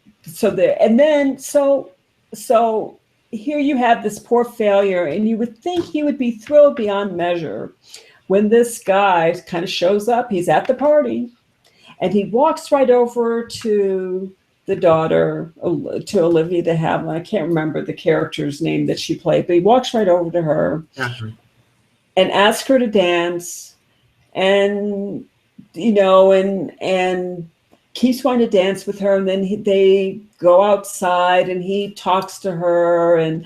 here you have this poor failure, and you would think he would be thrilled beyond measure when this guy kind of shows up. He's at the party, and he walks right over to the daughter, to Olivia De Havilland. I can't remember the character's name that she played, but he walks right over to her and asks her to dance, and and keeps wanting to dance with her. And then they go outside, and he talks to her and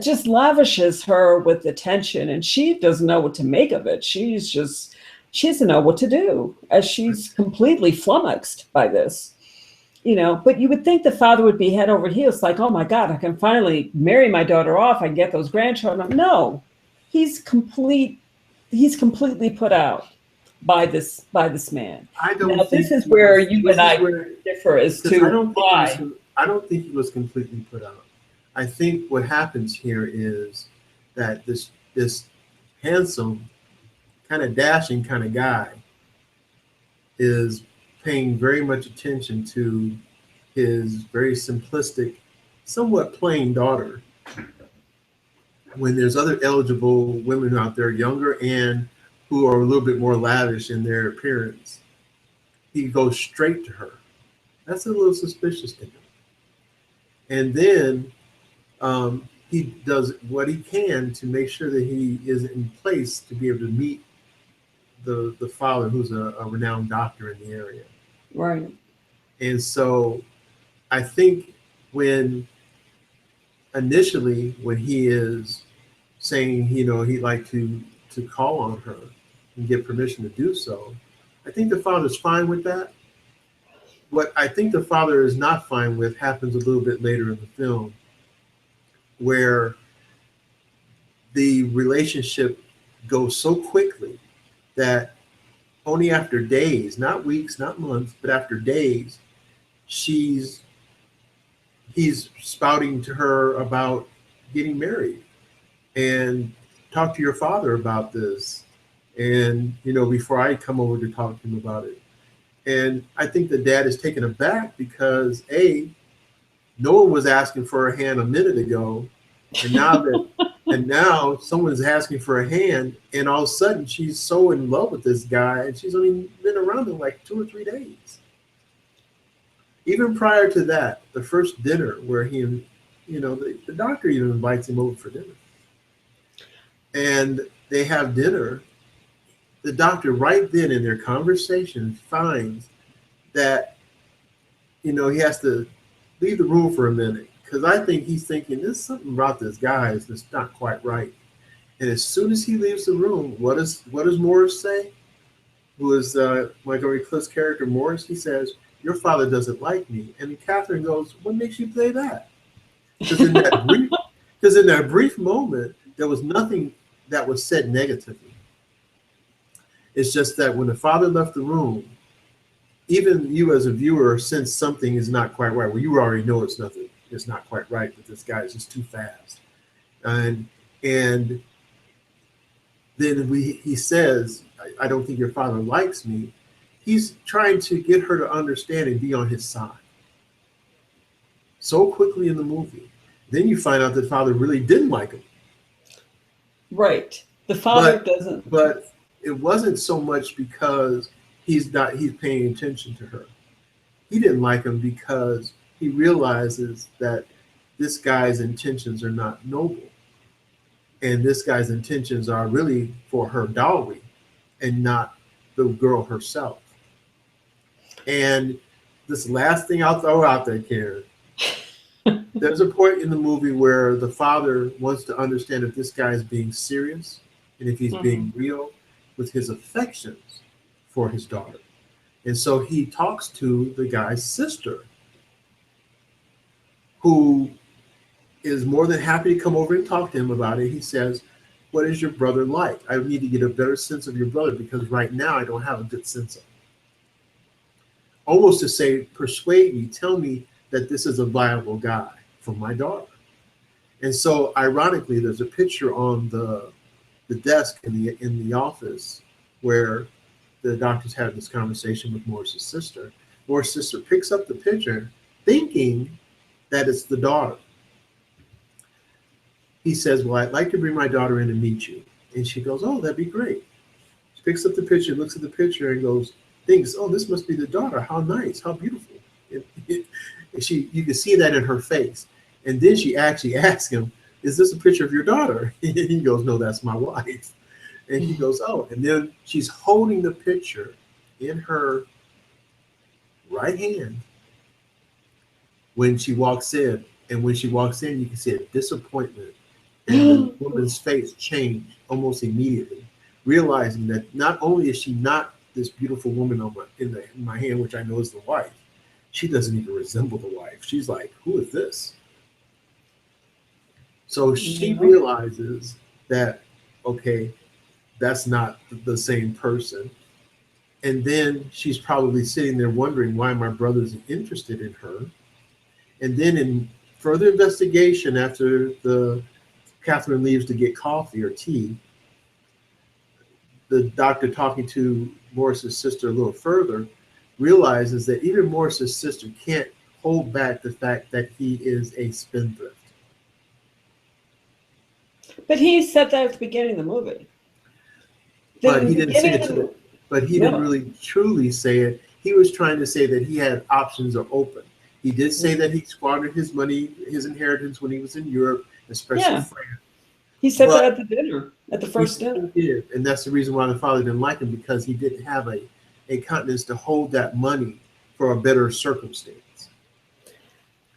just lavishes her with attention. And she doesn't know what to make of it. She doesn't know what to do, as she's completely flummoxed by this, but you would think the father would be head over heels, like, oh my God, I can finally marry my daughter off. I can get those grandchildren. No, he's completely put out by this man. This is where you and I differ as to why. I don't think he was completely put out. I think what happens here is that this handsome, kind of dashing kind of guy is paying very much attention to his very simplistic, somewhat plain daughter, when there's other eligible women out there, younger and who are a little bit more lavish in their appearance, he goes straight to her. That's a little suspicious to him. And then he does what he can to make sure that he is in place to be able to meet the father, who's a renowned doctor in the area. Right. And so I think when initially when he is saying, he'd like to call on her and get permission to do so, I think the father's fine with that. What I think the father is not fine with happens a little bit later in the film, where the relationship goes so quickly that only after days, not weeks, not months, but after days, he's spouting to her about getting married and talk to your father about this. And, before I come over to talk to him about it. And I think the dad is taken aback because no one was asking for a hand a minute ago. And now someone's asking for a hand, and all of a sudden she's so in love with this guy, and she's only been around him like 2 or 3 days. Even prior to that, the first dinner where the doctor even invites him over for dinner. And they have dinner. The doctor right then in their conversation finds that, he has to leave the room for a minute. Because I think he's thinking, there's something about this guy that's not quite right. And as soon as he leaves the room, what does Morris say? Who is Michael Cliff's character, Morris? He says, "Your father doesn't like me." And Catherine goes, "What makes you say that?" Because in that brief moment, there was nothing that was said negatively. It's just that when the father left the room, even you as a viewer sense something is not quite right. Well, you already know it's not quite right, that this guy is just too fast. And then he says, I don't think your father likes me. He's trying to get her to understand and be on his side. So quickly in the movie. Then you find out that the father really didn't like him. Right. The father doesn't. But it wasn't so much because he's paying attention to her. He didn't like him because he realizes that this guy's intentions are not noble. And this guy's intentions are really for her dowry and not the girl herself. And this last thing I'll throw out there, Karen, there's a point in the movie where the father wants to understand if this guy is being serious and if he's being real with his affections for his daughter. And so he talks to the guy's sister, who is more than happy to come over and talk to him about it. He says, "What is your brother like? I need to get a better sense of your brother because right now I don't have a good sense of him." Almost to say, persuade me, tell me that this is a viable guy for my daughter. And so ironically, there's a picture on the desk in the office where the doctor's having this conversation with Morris's sister. Morris's sister picks up the picture thinking that it's the daughter. He says, "Well, I'd like to bring my daughter in and meet you." And she goes, "Oh, that'd be great." She picks up the picture, looks at the picture and thinks, "Oh, this must be the daughter. How nice, how beautiful." You can see that in her face. And then she actually asks him, "Is this a picture of your daughter?" And he goes, "No, that's my wife." And he goes, "Oh," and then she's holding the picture in her right hand when she walks in. And when she walks in, you can see a disappointment. And the woman's face changed almost immediately, realizing that not only is she not this beautiful woman in my hand, which I know is the wife, she doesn't even resemble the wife. She's like, "Who is this?" So she realizes that, okay, that's not the same person. And then she's probably sitting there wondering why my brother's interested in her. And then in further investigation, after Catherine leaves to get coffee or tea, the doctor, talking to Morris's sister a little further, realizes that even Morris's sister can't hold back the fact that he is a spendthrift. But he said that at the beginning of the movie. But he didn't say it to it. But he didn't No. really truly say it. He was trying to say that he had options are open. He did say that he squandered his money, his inheritance when he was in Europe, especially Yeah. France. He said that But at the dinner, at the first dinner. he did, and that's the reason why the father didn't like him, because he didn't have a continence to hold that money for a better circumstance.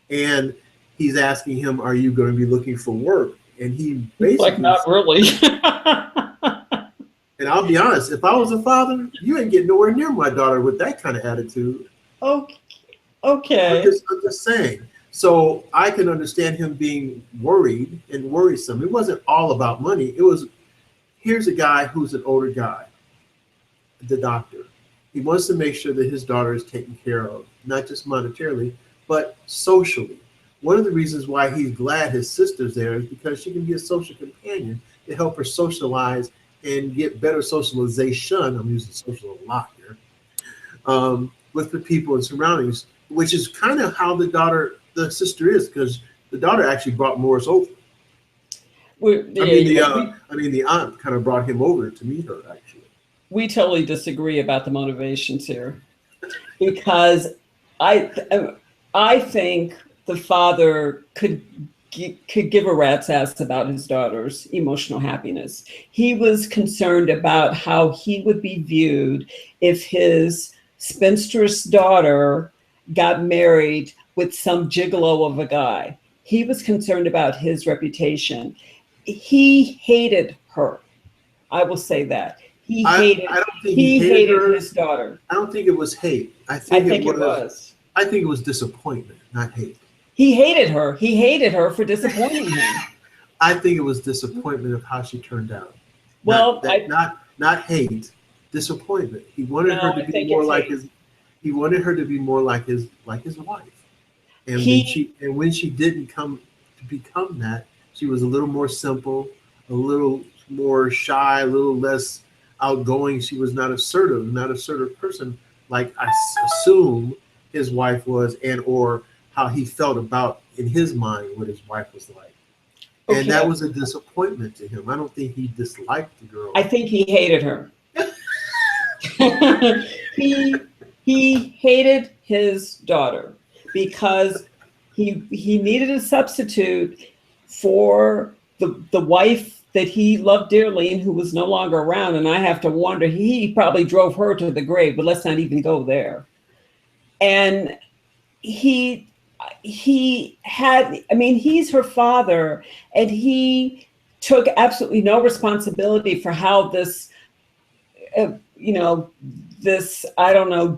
And he's asking him, "Are you going to be looking for work?" And he basically Like, not really. And I'll be honest, if I was a father, you ain't getting nowhere near my daughter with that kind of attitude. Okay. Okay. I'm just saying. So I can understand him being worried and worrisome. It wasn't all about money. It was, here's a guy who's an older guy, the doctor. He wants to make sure that his daughter is taken care of, not just monetarily, but socially. One of the reasons why he's glad his sister's there is because she can be a social companion to help her socialize and get better socialization. I'm using social a lot here, with the people and surroundings, which is kind of how the sister is, because the daughter actually brought Morris over. The aunt kind of brought him over to meet her, actually. We totally disagree about the motivations here, because I think the father could give a rat's ass about his daughter's emotional happiness. He was concerned about how he would be viewed if his spinsterous daughter got married with some gigolo of a guy. He was concerned about his reputation. He hated her. I will say that. He hated his daughter. I don't think it was hate. I think it was disappointment, not hate. He hated her. He hated her for disappointing him. I think it was disappointment of how she turned out. Well, not hate, disappointment. He wanted her to be more like his. He wanted her to be more like his wife. And when she didn't come to become that, she was a little more simple, a little more shy, a little less outgoing. She was not assertive person like I assume his wife was, and or how he felt about, in his mind, what his wife was like. Okay. And that was a disappointment to him. I don't think he disliked the girl. I think he hated her. He hated his daughter because he needed a substitute for the wife that he loved dearly and who was no longer around. And I have to wonder, he probably drove her to the grave, but let's not even go there. And he's her father, and he took absolutely no responsibility for how this,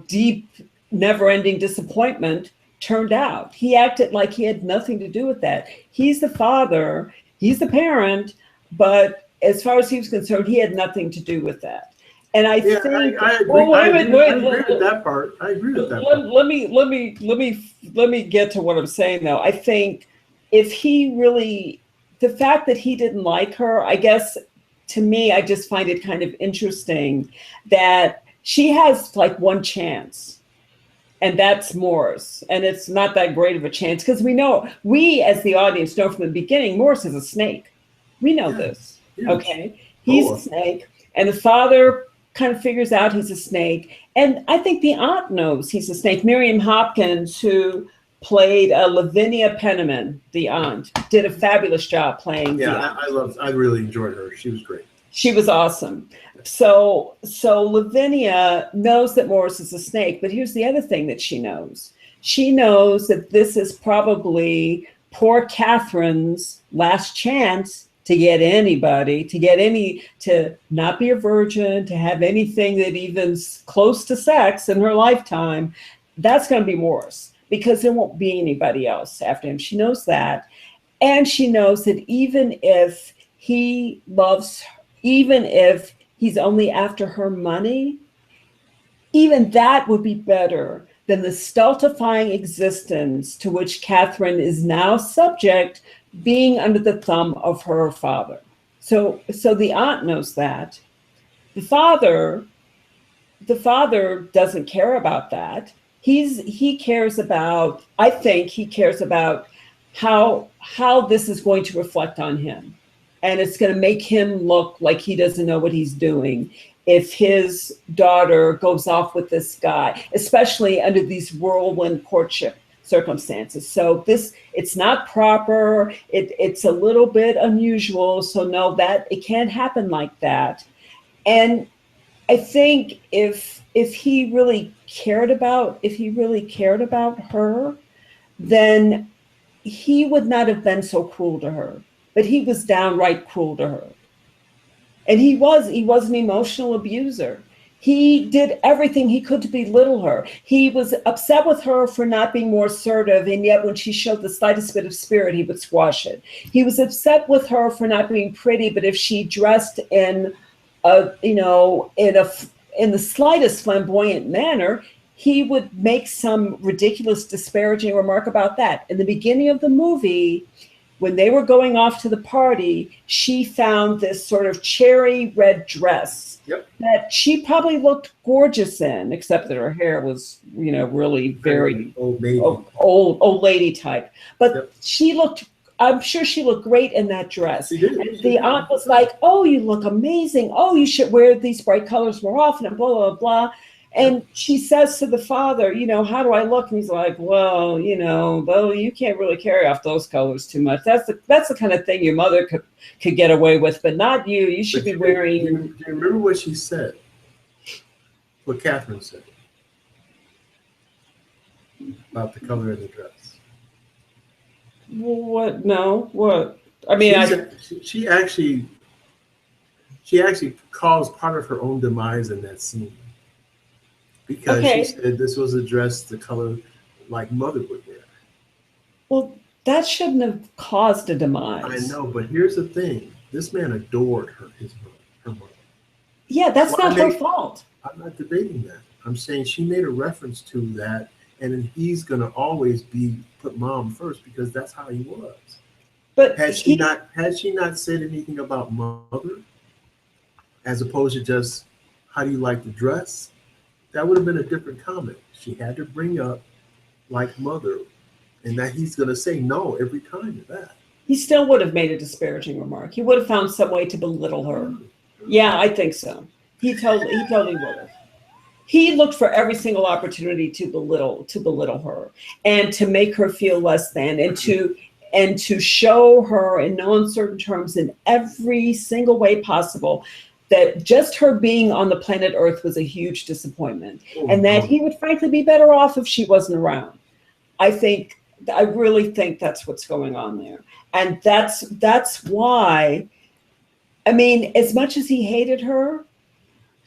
deep, never-ending disappointment turned out. He acted like he had nothing to do with that. He's the father, he's the parent, but as far as he was concerned, he had nothing to do with that. And I think I agree. I agree with that part. I agree with that part. Let me get to what I'm saying though. I think if he really, the fact that he didn't like her, I guess to me, I just find it kind of interesting that she has like one chance, and that's Morris. And it's not that great of a chance because we as the audience know from the beginning, Morris is a snake. We know this. Yes. Okay. He's a snake. And the father kind of figures out he's a snake. And I think the aunt knows he's a snake. Miriam Hopkins, who played Lavinia Penniman, the aunt, did a fabulous job playing the aunt. I really enjoyed her. She was great. She was awesome. So Lavinia knows that Morris is a snake, but here's the other thing that she knows. She knows that this is probably poor Catherine's last chance to get anybody, to not be a virgin, to have anything that even's close to sex in her lifetime. That's going to be Morris, because there won't be anybody else after him. She knows that. And she knows that even if he loves her, even if he's only after her money, even that would be better than the stultifying existence to which Catherine is now subject, being under the thumb of her father. So the aunt knows that. The father doesn't care about that. He cares about, I think he cares about how this is going to reflect on him. And it's going to make him look like he doesn't know what he's doing if his daughter goes off with this guy, especially under these whirlwind courtship circumstances. So it's not proper. It's a little bit unusual. So no, that it can't happen like that. And I think if he really cared about her, then he would not have been so cruel to her. But he was downright cruel to her. And he was an emotional abuser. He did everything he could to belittle her. He was upset with her for not being more assertive, and yet when she showed the slightest bit of spirit, he would squash it. He was upset with her for not being pretty, but if she dressed in in the slightest flamboyant manner, he would make some ridiculous, disparaging remark about that. In the beginning of the movie, when they were going off to the party, she found this sort of cherry red dress that she probably looked gorgeous in, except that her hair was, really very old lady type. But I'm sure she looked great in that dress. And the aunt was like, "Oh, you look amazing. Oh, you should wear these bright colors more often," and blah, blah, blah. And she says to the father, "How do I look?" And he's like, "Well, though you can't really carry off those colors too much. That's the kind of thing your mother could get away with, but not you. You should be wearing." Do you remember what she said? What Catherine said about the color of the dress? What? No. What? I mean, she actually caused part of her own demise in that scene. Because she said this was a dress the color like mother would wear. Well, that shouldn't have caused a demise. I know, but here's the thing. This man adored her mother. Yeah, that's not her fault. I'm not debating that. I'm saying she made a reference to that, and then he's going to always put mom first because that's how he was. But had she not said anything about mother, as opposed to just how do you like the dress, that would have been a different comment. She had to bring up like mother, and that he's going to say no every time to that. He still would have made a disparaging remark. He would have found some way to belittle her. Yeah, I think so. He totally would have. He looked for every single opportunity to belittle her and to make her feel less than, and to show her in no uncertain terms in every single way possible that just her being on the planet Earth was a huge disappointment, and that he would frankly be better off if she wasn't around. I really think that's what's going on there. And that's why, I mean, as much as he hated her,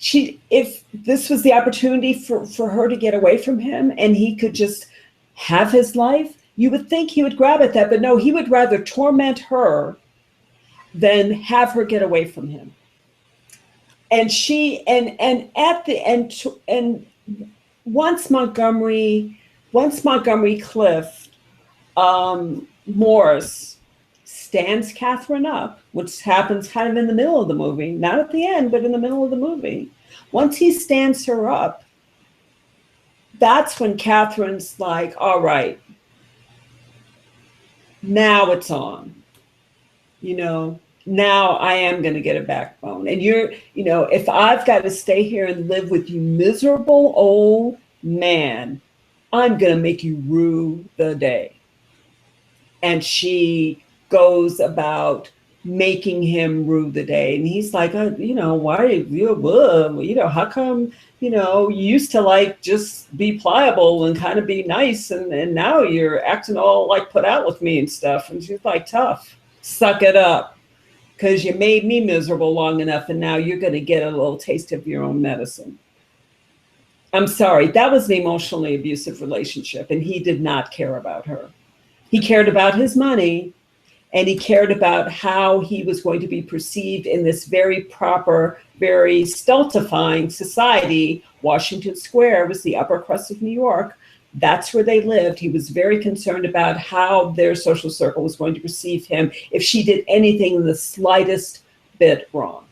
if this was the opportunity for her to get away from him and he could just have his life, you would think he would grab at that, but no, he would rather torment her than have her get away from him. And once Montgomery Clift, Morris stands Catherine up, which happens kind of in the middle of the movie, not at the end, but in the middle of the movie. Once he stands her up, that's when Catherine's like, all right, now it's on. Now I am going to get a backbone. And if I've got to stay here and live with you miserable old man, I'm going to make you rue the day. And she goes about making him rue the day. And he's like, why, how come, you used to just be pliable and kind of be nice. And now you're acting all put out with me and stuff. And she's like, tough, suck it up. Because you made me miserable long enough, and now you're going to get a little taste of your own medicine. I'm sorry, that was an emotionally abusive relationship, and he did not care about her. He cared about his money, and he cared about how he was going to be perceived in this very proper, very stultifying society. Washington Square was the upper crust of New York. That's where they lived. He was very concerned about how their social circle was going to perceive him if she did anything in the slightest bit wrong.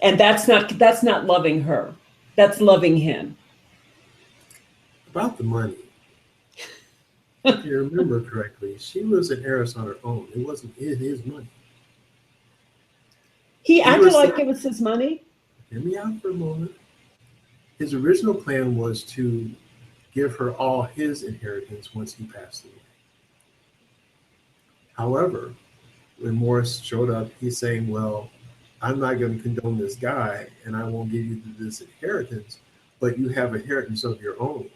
And that's not loving her. That's loving him. About the money, if you remember correctly, she was an heiress on her own. It wasn't his money. He acted like saying, it was his money. hear me out for a moment. His original plan was to give her all his inheritance once he passed away. However, when Morris showed up, he's saying, well, I'm not going to condone this guy and I won't give you this inheritance, but you have inheritance of your own.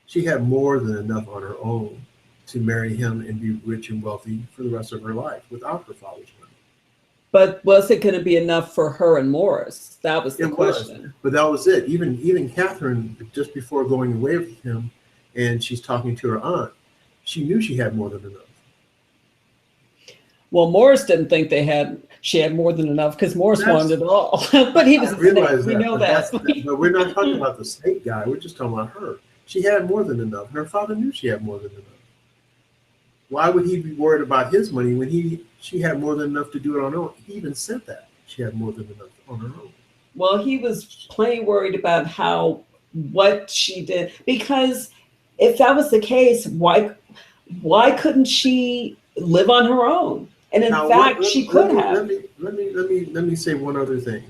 She had more than enough on her own to marry him and be rich and wealthy for the rest of her life without her father's money. But was it going to be enough for her and Morris? That was the question. But that was it. Even Catherine, just before going away with him, and she's talking to her aunt, she knew she had more than enough. Well, Morris didn't think she had more than enough because Morris wanted it all. But he was a snake. We know that. But we're not talking about the snake guy. We're just talking about her. She had more than enough. And her father knew she had more than enough. Why would he be worried about his money when she had more than enough to do it on her own? He even said that she had more than enough on her own. Well, he was plenty worried about what she did, because if that was the case, why couldn't she live on her own? And in fact, she could have. Let me say one other thing.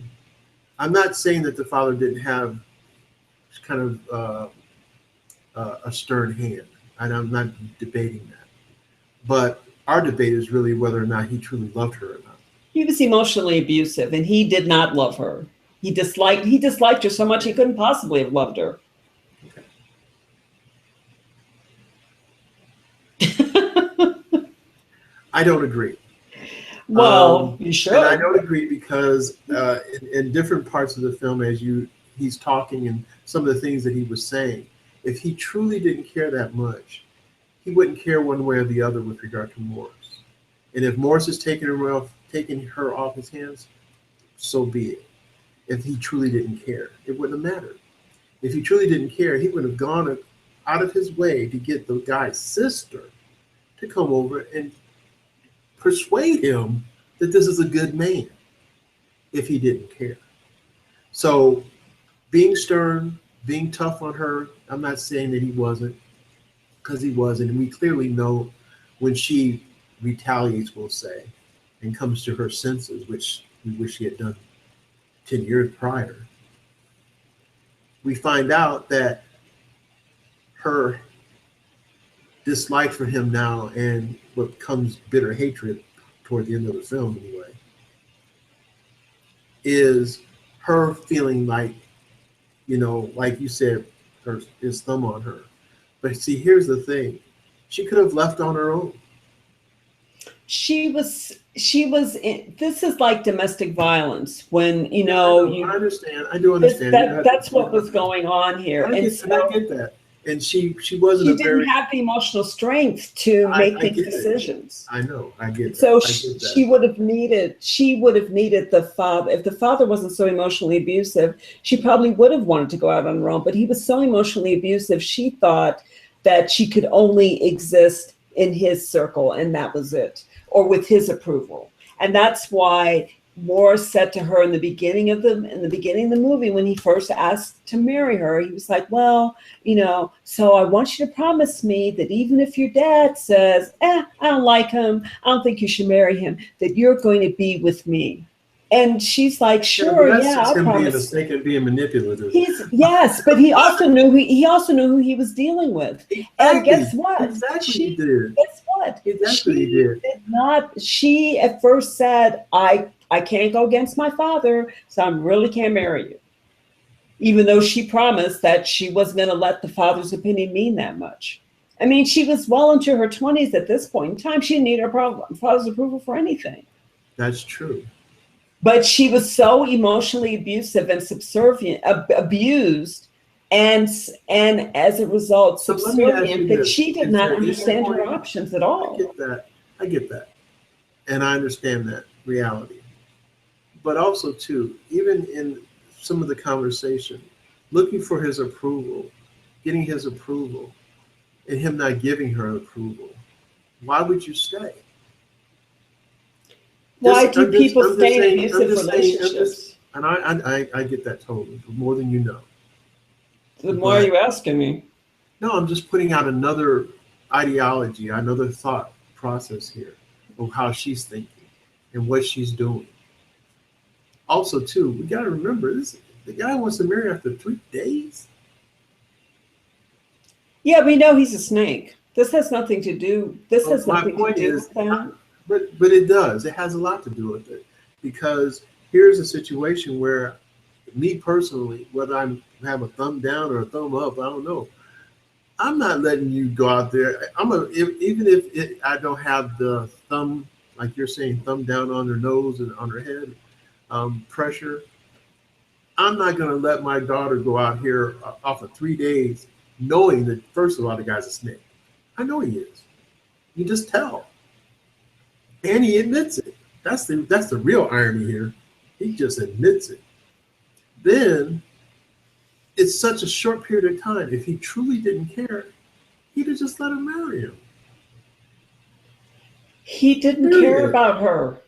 I'm not saying that the father didn't have kind of a stern hand. I'm not debating that. But our debate is really whether or not he truly loved her or not. He was emotionally abusive, and he did not love her. He disliked her so much he couldn't possibly have loved her. Okay. I don't agree. Well, you should. And I don't agree because in different parts of the film, he's talking and some of the things that he was saying, if he truly didn't care that much, he wouldn't care one way or the other with regard to Morris. And if Morris is taking her off his hands, so be it. If he truly didn't care, it wouldn't have mattered. If he truly didn't care, he would have gone out of his way to get the guy's sister to come over and persuade him that this is a good man if he didn't care. So being stern, being tough on her, I'm not saying that he wasn't, because he wasn't. And we clearly know when she retaliates, we'll say, and comes to her senses, which we wish she had done 10 years prior, we find out that her dislike for him now and what comes bitter hatred toward the end of the film anyway, is her feeling like, like you said, his thumb on her. But see, here's the thing. She could have left on her own. This is like domestic violence when, I understand. I do understand. That's what was going on here. I get that. And she wasn't. She didn't have the emotional strength to make these decisions. I know. I get that. So she would have needed the father. If the father wasn't so emotionally abusive, she probably would have wanted to go out on her own. But he was so emotionally abusive, she thought that she could only exist in his circle, and that was it, or with his approval. And that's why Morris said to her in the beginning of the movie, when he first asked to marry her, he was like, well, so I want you to promise me that even if your dad says, I don't like him, I don't think you should marry him, that you're going to be with me. And she's like, sure, I'll promise. Being a being manipulative. Yes, but he also knew who he was dealing with. Exactly. And guess what? Exactly, he did. Guess what? Exactly, he did. She at first said, I can't go against my father, so I really can't marry you. Even though she promised that she wasn't going to let the father's opinion mean that much. I mean, she was well into her 20s at this point in time. She didn't need her father's approval for anything. That's true. But she was so emotionally abusive and subservient, abused, and as a result, subservient, that she did not understand her options at all. I get that. And I understand that reality. But also, too, even in some of the conversation, looking for his approval, getting his approval, and him not giving her approval, why would you stay? Why do people stay in abusive relationships? And I get that totally, more than you know. Then why are you asking me? No, I'm just putting out another ideology, another thought process here of how she's thinking and what she's doing. Also, too, we got to remember this: the guy wants to marry after 3 days. Yeah, we know he's a snake. This has nothing to do. This Well, has my nothing to point do is, with that. but it does. It has a lot to do with it, because here's a situation where, me personally, whether I have a thumb down or a thumb up, I don't know. I'm not letting you go out there. Even if I don't have the thumb, like you're saying, thumb down on their nose and on their head, pressure. I'm not going to let my daughter go out here off of 3 days, knowing that first of all the guy's a snake. I know he is. You just tell, and he admits it. That's the real irony here. He just admits it. Then it's such a short period of time. If he truly didn't care, he'd have just let her marry him. He didn't care Period. about her.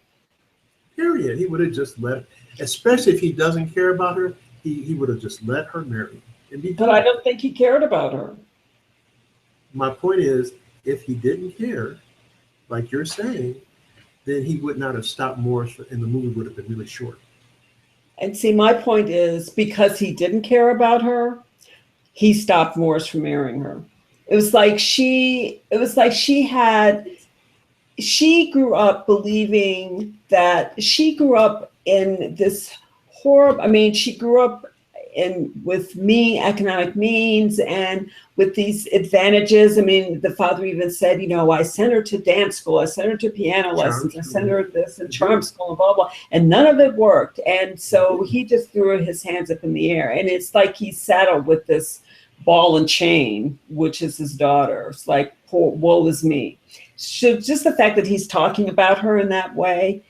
Period. He would have just let, especially if he doesn't care about her, he would have just let her marry him and be But I done. don't think he cared about her. My point is, if he didn't care, like you're saying, then he would not have stopped Morris, and the movie would have been really short. And see, my point is because he didn't care about her, he stopped Morris from marrying her. She grew up believing that she grew up in this horrible, I mean, she grew up in with economic means and with these advantages. I mean, the father even said, I sent her to dance school, I sent her to piano Charm lessons, I sent her this and charm school. school and blah, blah, and none of it worked. And so he just threw his hands up in the air. And it's like he's saddled with this ball and chain, which is his daughter. It's like, poor, woe is me. So just the fact that he's talking about her in that way,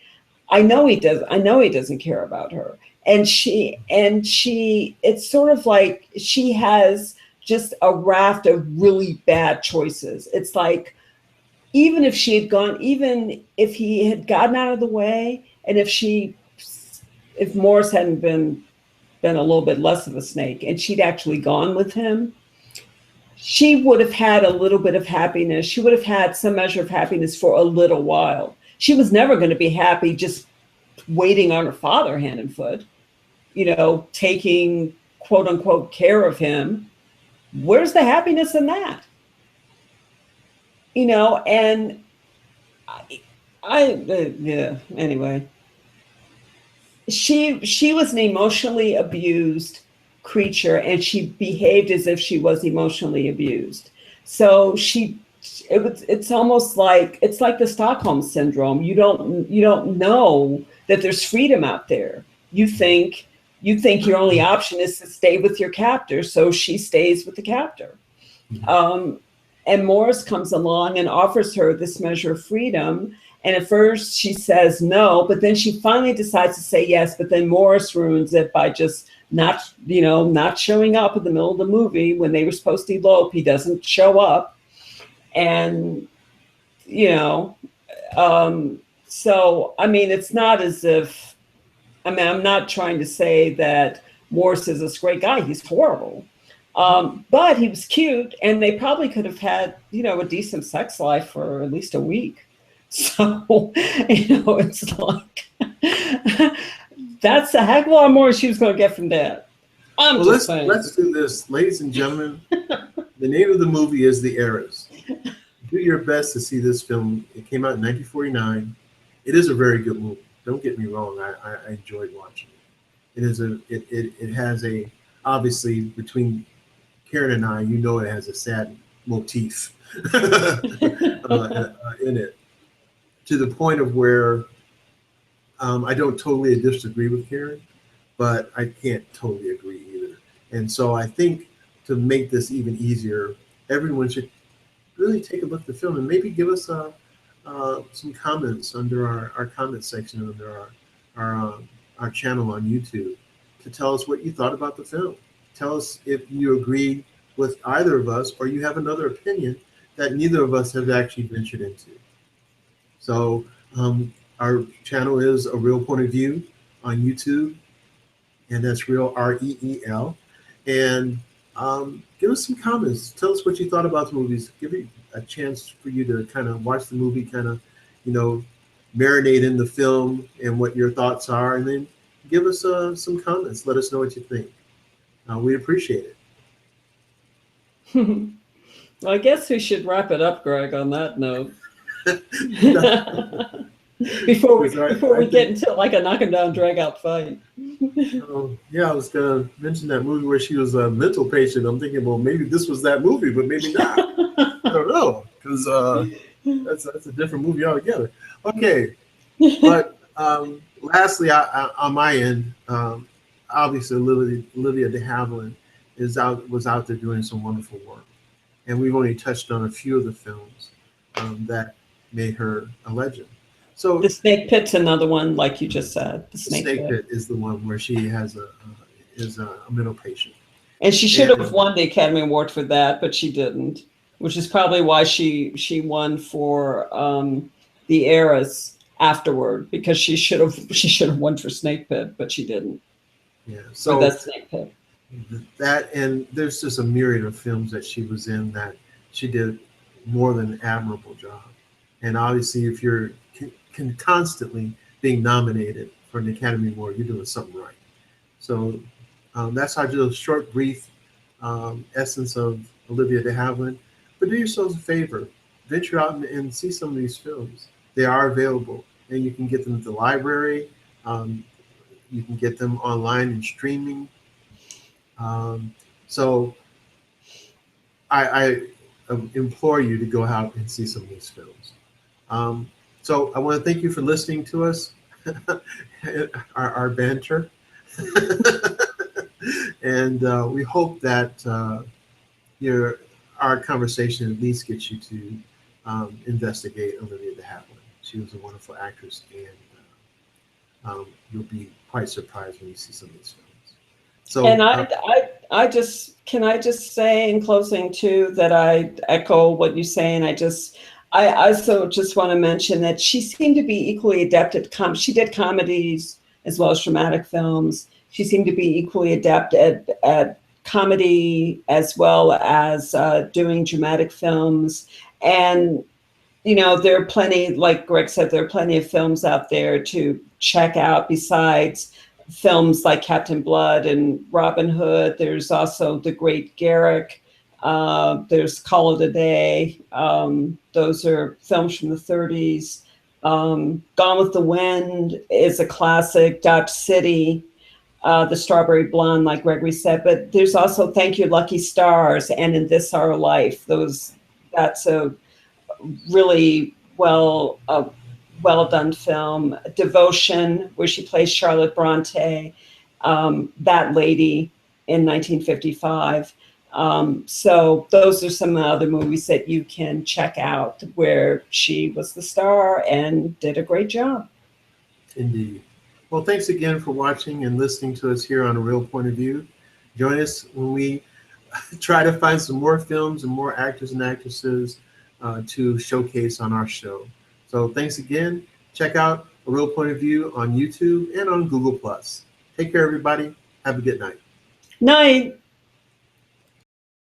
I know he doesn't care about her. And she, it's sort of like she has just a raft of really bad choices. It's like, even if he had gotten out of the way, and if Morris hadn't been a little bit less of a snake and she'd actually gone with him, she would have had a little bit of happiness. She would have had some measure of happiness for a little while. She was never going to be happy just waiting on her father hand and foot, taking quote unquote care of him. Where's the happiness in that? And yeah, anyway, she was an emotionally abused creature, and she behaved as if she was emotionally abused. So it's almost like, it's like the Stockholm syndrome. You don't know that there's freedom out there. You think your only option is to stay with your captor, so she stays with the captor. And Morris comes along and offers her this measure of freedom. And at first she says no, but then she finally decides to say yes. But then Morris ruins it by just not showing up in the middle of the movie when they were supposed to elope. He doesn't show up. And, so, I mean, it's not as if, I'm not trying to say that Morris is this great guy. He's horrible. But he was cute, and they probably could have had, a decent sex life for at least a week. So, it's like, that's a heck of a lot more she was going to get from that. Let's do this, ladies and gentlemen. The name of the movie is The Heiress. Do your best to see this film. It came out in 1949. It is a very good movie. Don't get me wrong. I enjoyed watching it. It has a, obviously, between Karen and I, it has a sad motif in it, to the point of where I don't totally disagree with Karen, but I can't totally agree either. And so I think, to make this even easier, everyone should really take a look at the film and maybe give us some comments under our comment section under our channel on YouTube, to tell us what you thought about the film. Tell us if you agree with either of us, or you have another opinion that neither of us have actually ventured into. So our channel is A Real Point of View on YouTube, and that's real, REEL. And give us some comments. Tell us what you thought about the movies. Give it a chance for you to kind of watch the movie, kind of, marinate in the film and what your thoughts are, and then give us some comments. Let us know what you think. We'd appreciate it. Well, I guess we should wrap it up, Greg, on that note. before we get into like a knock 'em down, drag out fight. Yeah, I was gonna mention that movie where she was a mental patient. I'm thinking, well, maybe this was that movie, but maybe not. I don't know, because that's a different movie altogether. Okay, but lastly, on my end, obviously Olivia De Havilland was out there doing some wonderful work, and we've only touched on a few of the films that made her a legend. So The Snake Pit's another one, like you just said. The Snake Pit is the one where she is a mental patient, and she should have won the Academy Award for that, but she didn't, which is probably why she won for the Heiress afterward, because she should have won for Snake Pit, but she didn't. Yeah, so that's Snake Pit. That, and there's just a myriad of films that she was in that she did more than an admirable job. And obviously, if you're constantly being nominated for an Academy Award, you're doing something right. So that's our little short, brief essence of Olivia De Havilland. But do yourselves a favor, venture out and see some of these films. They are available, and you can get them at the library. You can get them online and streaming. So I implore you to go out and see some of these films. So I want to thank you for listening to us, our banter. And we hope that our conversation at least gets you to investigate Olivia De Havilland. She was a wonderful actress, and you'll be quite surprised when you see some of these films. So, and I just say in closing too that I echo what you say, and I also just want to mention that she seemed to be equally adept at she did comedies as well as dramatic films. She seemed to be equally adept at comedy as well as doing dramatic films. And there are plenty, like Greg said, there are plenty of films out there to check out besides films like Captain Blood and Robin Hood. There's also The Great Garrick. There's Call It a Day. Those are films from the 30s. Gone with the Wind is a classic. Dodge City, The Strawberry Blonde, like Gregory said. But there's also Thank You, Lucky Stars, and In This Our Life. That's a really well done film. Devotion, where she plays Charlotte Bronte, that lady in 1955. So those are some other movies that you can check out where she was the star and did a great job. Indeed. Well, thanks again for watching and listening to us here on A Real Point of View. Join us when we try to find some more films and more actors and actresses to showcase on our show. So thanks again. Check out A Real Point of View on YouTube and on Google+. Take care, everybody. Have a good night. Night.